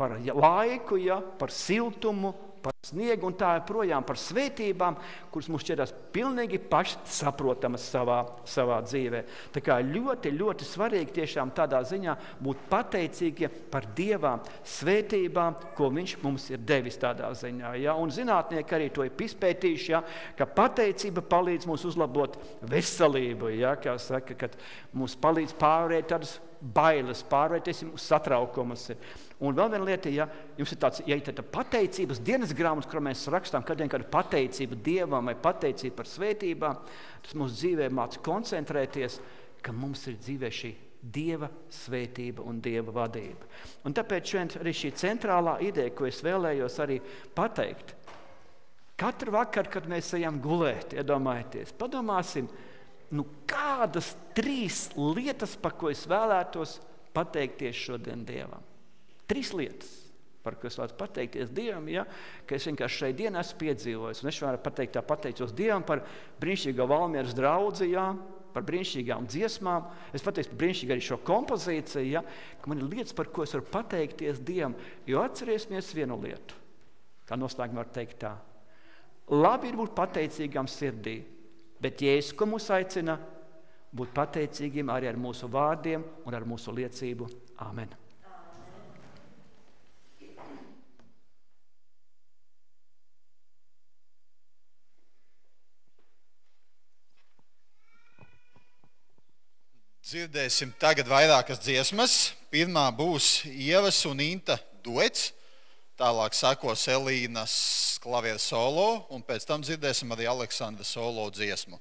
par laiku, ja, par siltumu, par sniegu un tā projām, par svētībām, kuras mums šķietās pilnīgi pašsaprotamas savā dzīvē. Tā kā ļoti, ļoti svarīgi tiešām tādā ziņā būt pateicīgi par Dievām svētībām, ko viņš mums ir devis tādā ziņā. Ja? Un zinātnieki arī to ir izpētījuši, ja? Ka pateicība palīdz mums uzlabot veselību, ja? Kā saka, kad mums palīdz pārvarēt tādas bailes, pārvērtēsim satraukumus. Un vēl viena lieta, ja jums ir tāds, ja ir tāda pateicības dienas grāmatas, kur mēs rakstām kādu pateicību Dievam vai pateicību par svētībām, tas mūsu dzīvē māca koncentrēties, ka mums ir dzīvē šī Dieva svētība un Dieva vadība. Un tāpēc šodien arī šī centrālā ideja, ko es vēlējos arī pateikt. Katru vakaru, kad mēs ejam gulēt, iedomājieties, padomāsim, kādas 3 lietas, par ko es vēlētos pateikties šodien Dievam. 3 lietas, par ko es vēlētu pateikties Dievam, ja, ka es vienkārši šai dienā esmu piedzīvojis. Un es varu pateicos Dievam par brīnišķīgo Valmieras draudzi, ja, par brīnišķīgām dziesmām. Es pateiktu par brīnišķīgu arī šo kompozīciju, ja, ka man ir lietas, par ko es varu pateikties Dievam. Jo atcerēsimies vienu lietu, kā noslēgumā var teikt tā. Labi ir būt pateicīgām sirdī, bet Jēzus, ko mūs aicina, būt pateicīgiem arī ar mūsu vārdiem un ar mūsu liecību. Āmen. Dzirdēsim tagad vairākas dziesmas. Pirmā būs Ievas un Inta duets, tālāk sekos Elīnas klavieru solo, un pēc tam dzirdēsim arī Aleksandra solo dziesmu.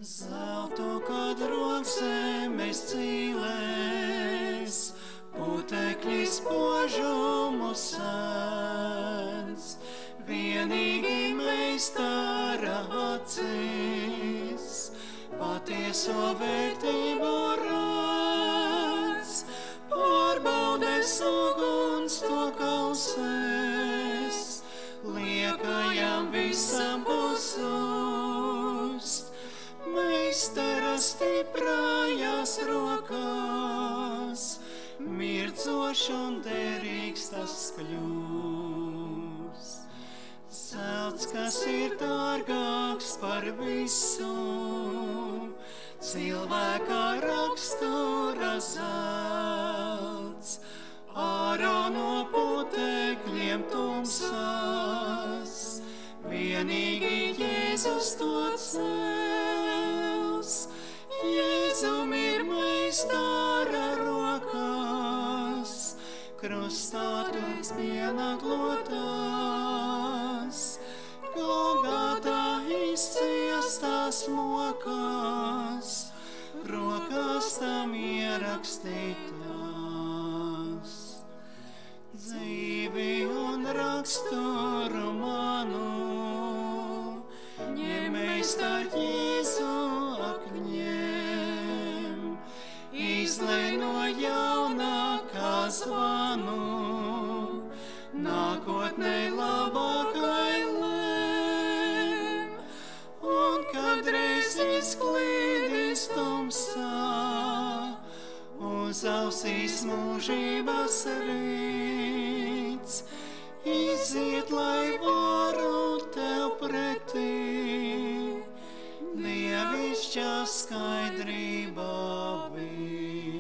Zeltu, kad rok zemes cilēs, putekļi spožumu sēdz, vienīgi meistara acīs, patieso vērtību redz, pārbaudes uguns to kausēs, liekajam visam pusust. Meistara stiprājās rokās, mirdzošs un derīgs tas kļūs. Zelts, kas ir dārgāks par visu, cilvēka rakstura zelts, ārā no putekļiem tumsās, vienīgi Jēzus to cels. Jēzum ir meistara rokās, krustā tu pienaglotās, Golgotā izciestās mokās, rakstam ierakstītās. Dzīvi un raksturu manu, ņemēs tā Jēzu akņem, izlej no jauna kā zvanu, nākotnē labākai lēm, un kadreiz izklīdīs tumsā, uz ausīs mūžības rīts, iziet, lai varu tev pretī, dievišķā skaidrībā vīts.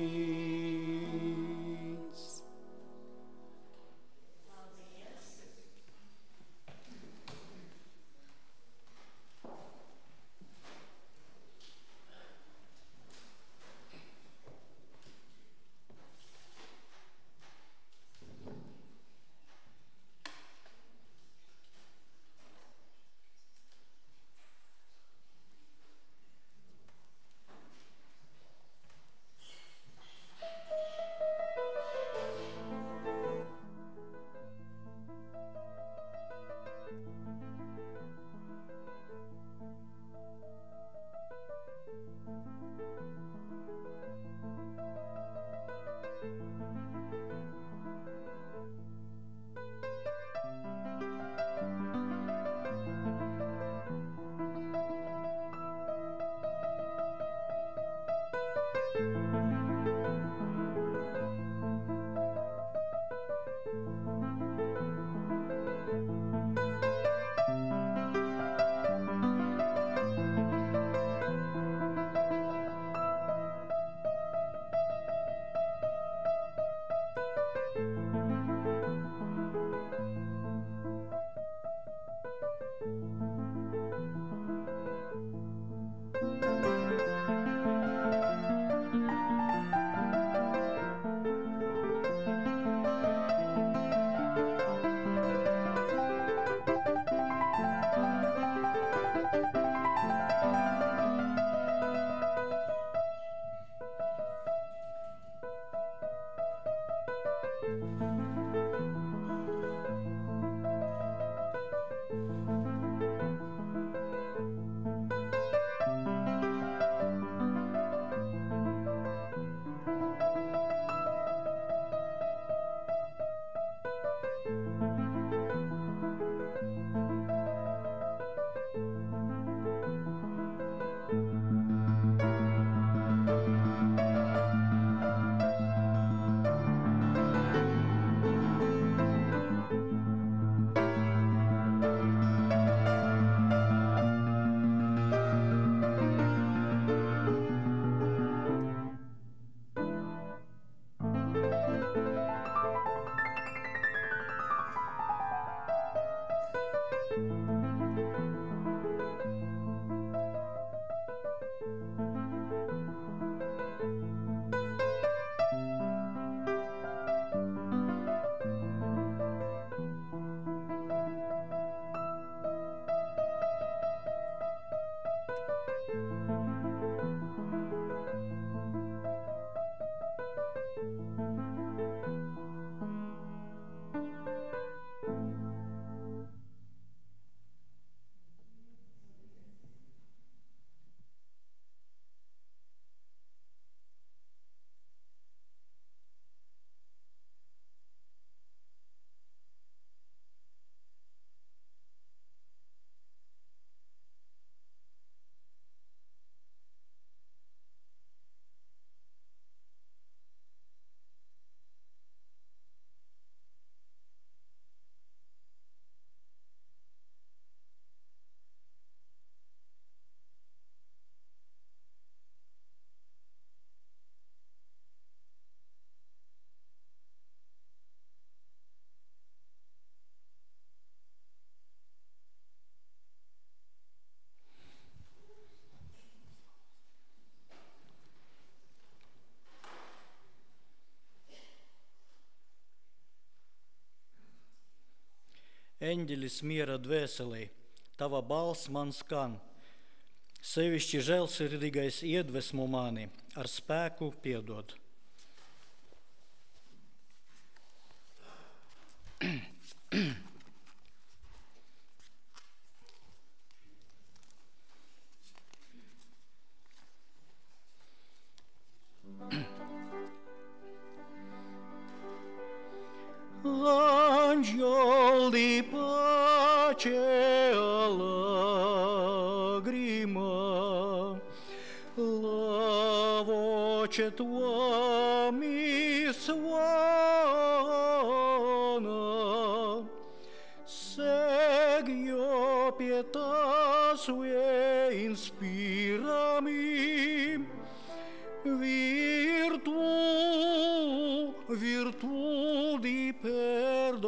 Eņģelis miera dvēselī, tava balss man skan. Sevišķi žēlsirdīgais iedvesmo mani, ar spēku piedod. Angel di pace alla lagrima, la voce tua mi suona, segno pietà sua inspirami, virtù di perdonar.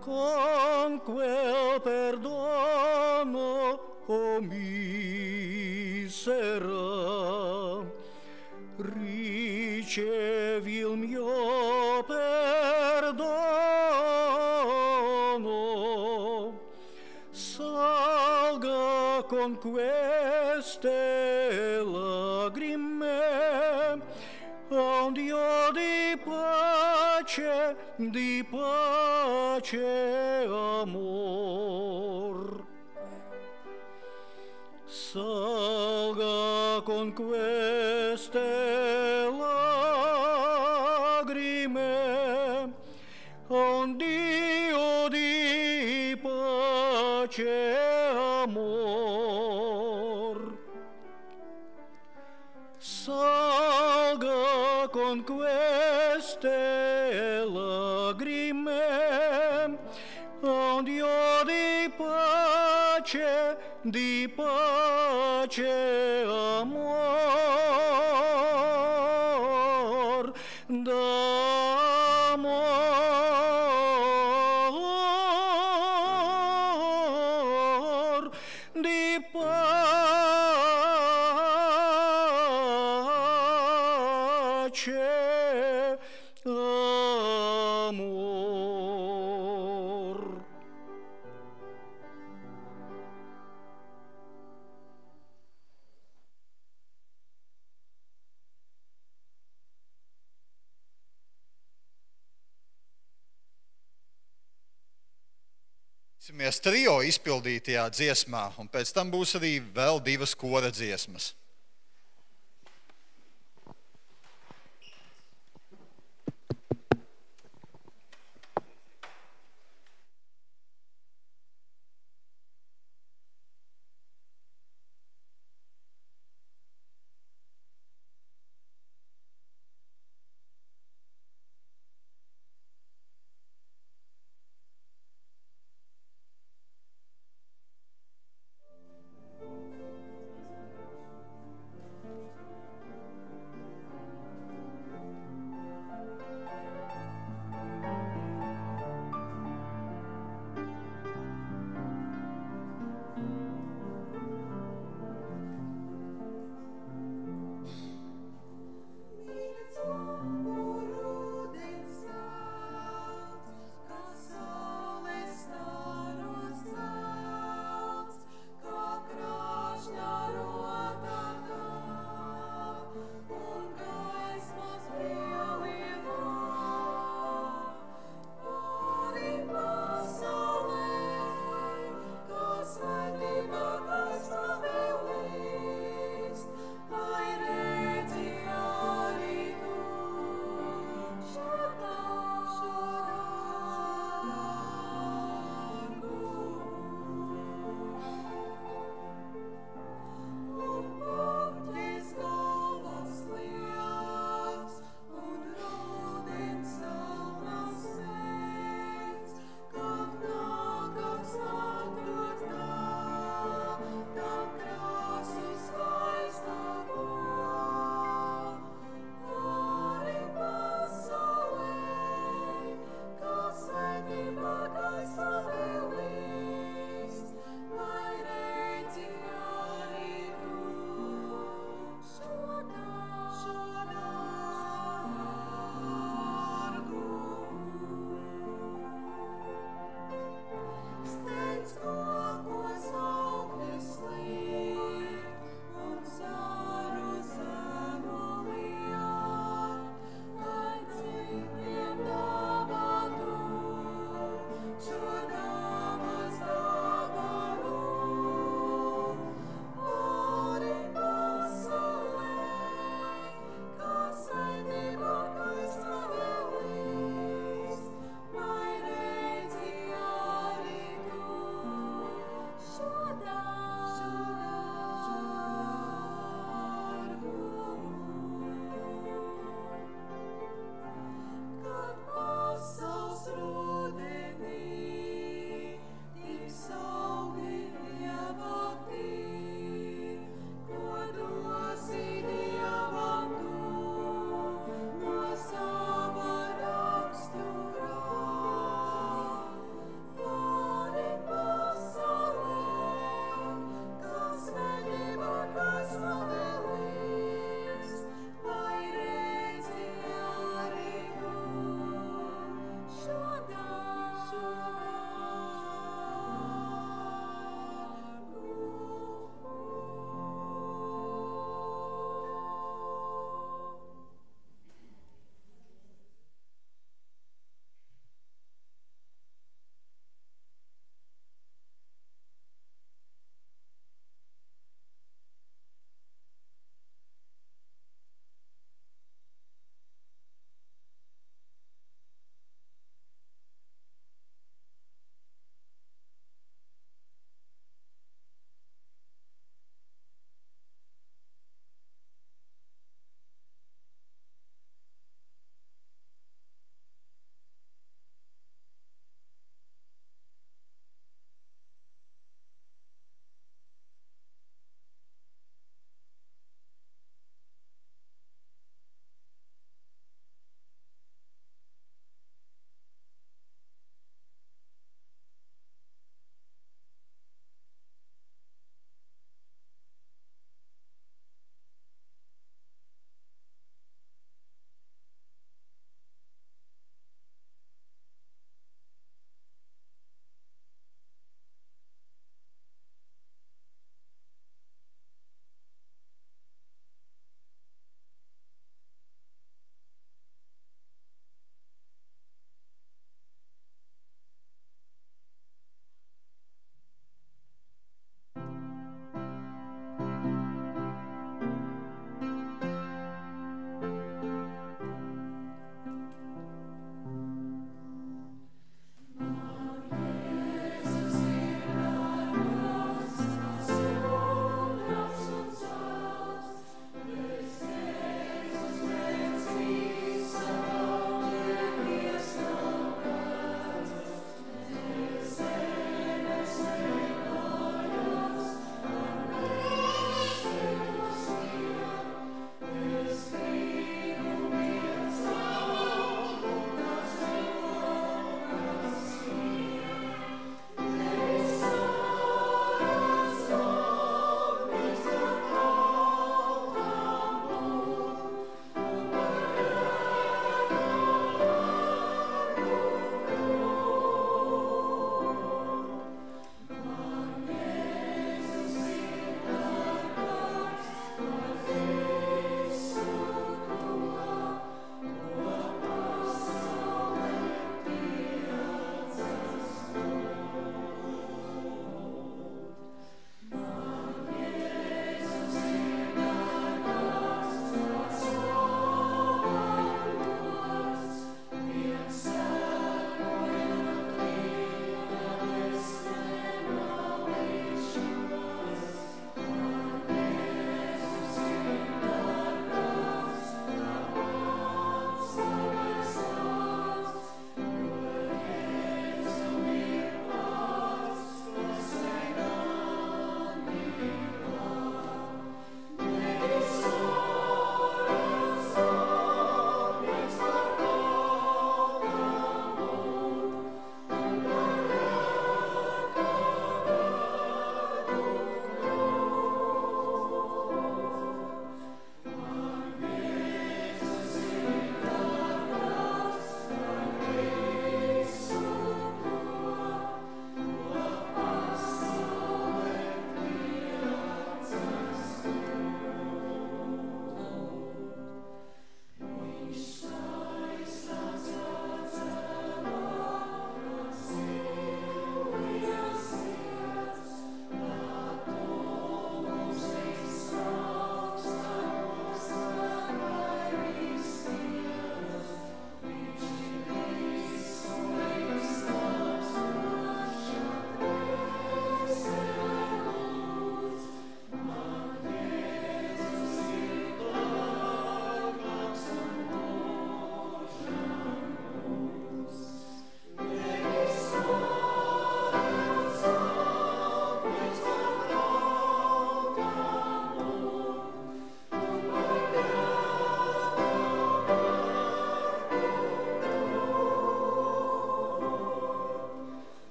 Con quel perdono, oh misera, ricevi il mio perdono, salga con queste lagrime a un Dio di pace, amor. Salga con queste lagrime a un Dio di pace, amor. Salga con queste lagrime a un Dio di pace, amor, d'amor, di pace, amor. Mēs trio izpildītajā dziesmā, un pēc tam būs arī vēl 2 kora dziesmas.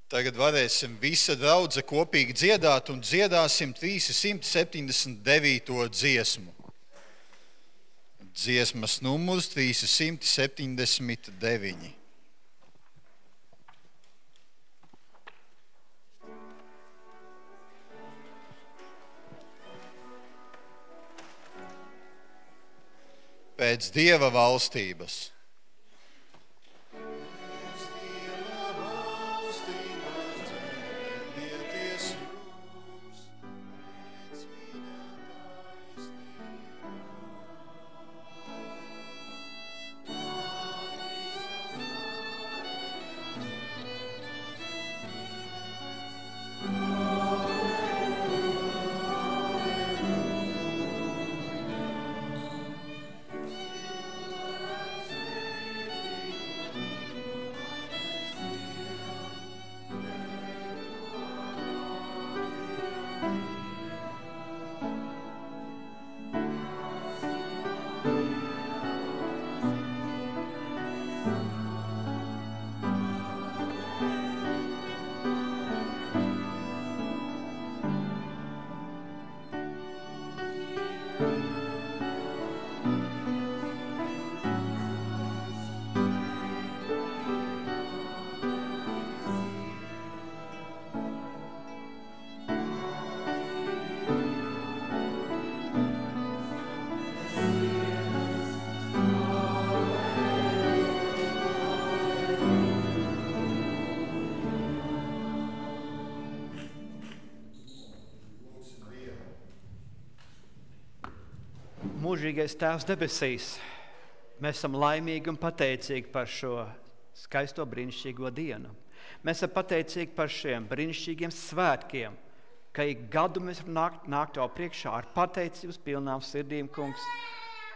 Tagad varēsim visa draudze kopīgi dziedāt un dziedāsim 379. dziesmu. Dziesmas numurs 379. Pēc Dieva valstības. Mūžīgais Tēvs debesīs, mēs esam laimīgi un pateicīgi par šo skaisto brīnišķīgo dienu. Mēs esam pateicīgi par šiem brīnišķīgiem svētkiem, ka ik gadu mēs varam nākt tev priekšā ar pateicības pilnām sirdīm, kungs,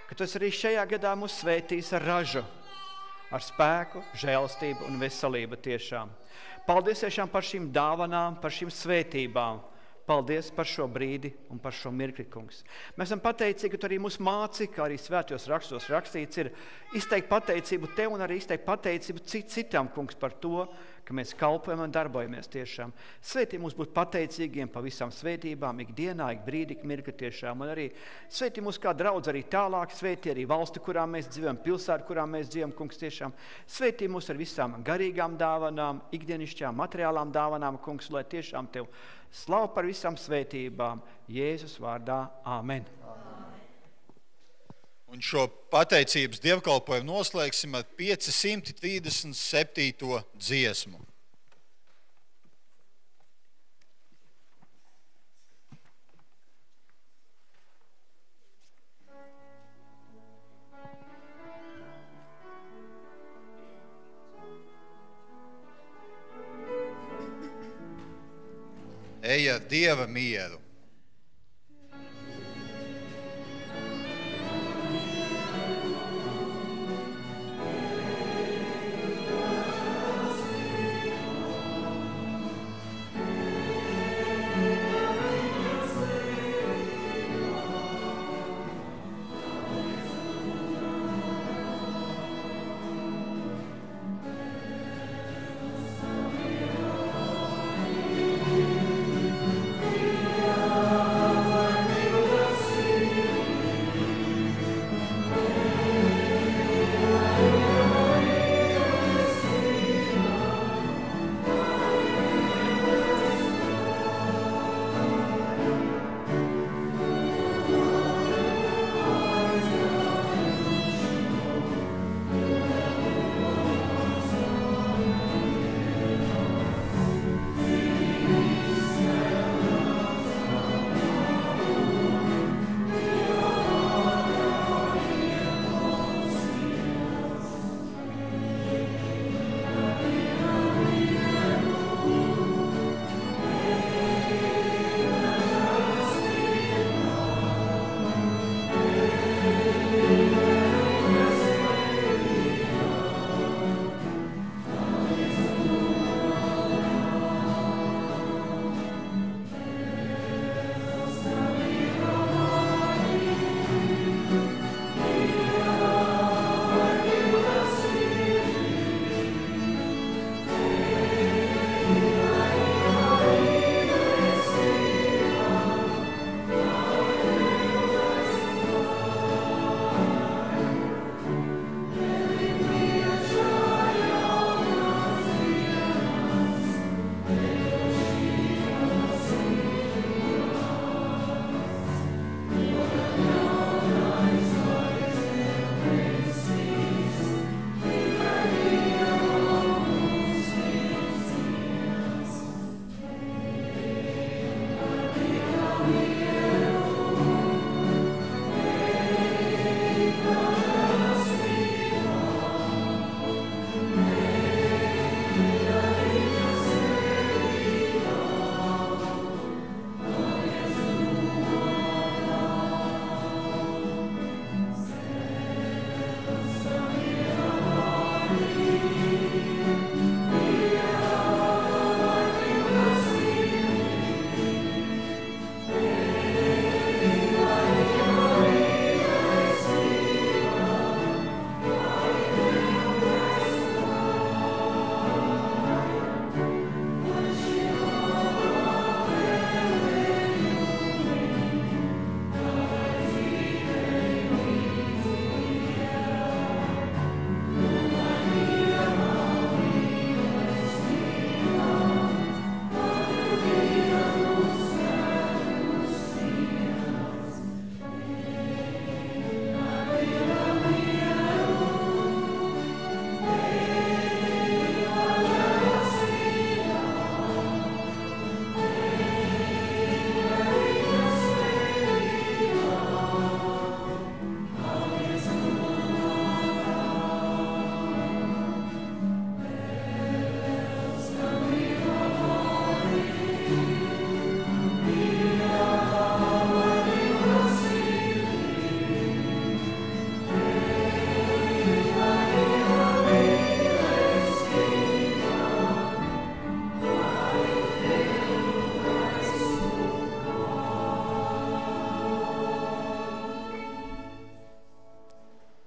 ka tu esi arī šajā gadā mūs svētījis ar ražu, ar spēku, žēlastību un veselību tiešām. Paldies tiešām par šīm dāvanām, par šīm svētībām. Paldies par šo brīdi un par šo mirkli, kungs. Mēs esam pateicīgi, ka tu arī mūs māci, kā arī svētajos rakstos rakstīts ir izteikt pateicību tev un arī izteikt pateicību citam, kungs, par to, ka mēs kalpojam un darbojamies tiešām. Svētī mūs būt pateicīgiem par visām svētībām, ikdienā, ik brīdi, ik mirkli tiešām. Un arī svētī mūs kā draudz arī tālāk, svētī arī valsti, kurā mēs dzīvojam, pilsētu, kurā mēs dzīvojam, kungs, tiešām. Svētī mūs ar visām garīgām dāvanām, ikdienišķām, materiālām dāvanām, kungs, lai tiešām tev slavu par visām svētībām. Jēzus vārdā. Āmen. Un šo pateicības dievkalpojumu noslēgsim ar 537. dziesmu. Ej ar Dieva mieru. Yeah.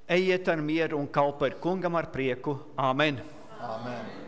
Ejiet ar mieru un kalpojiet kungam ar prieku. Āmen! Amen.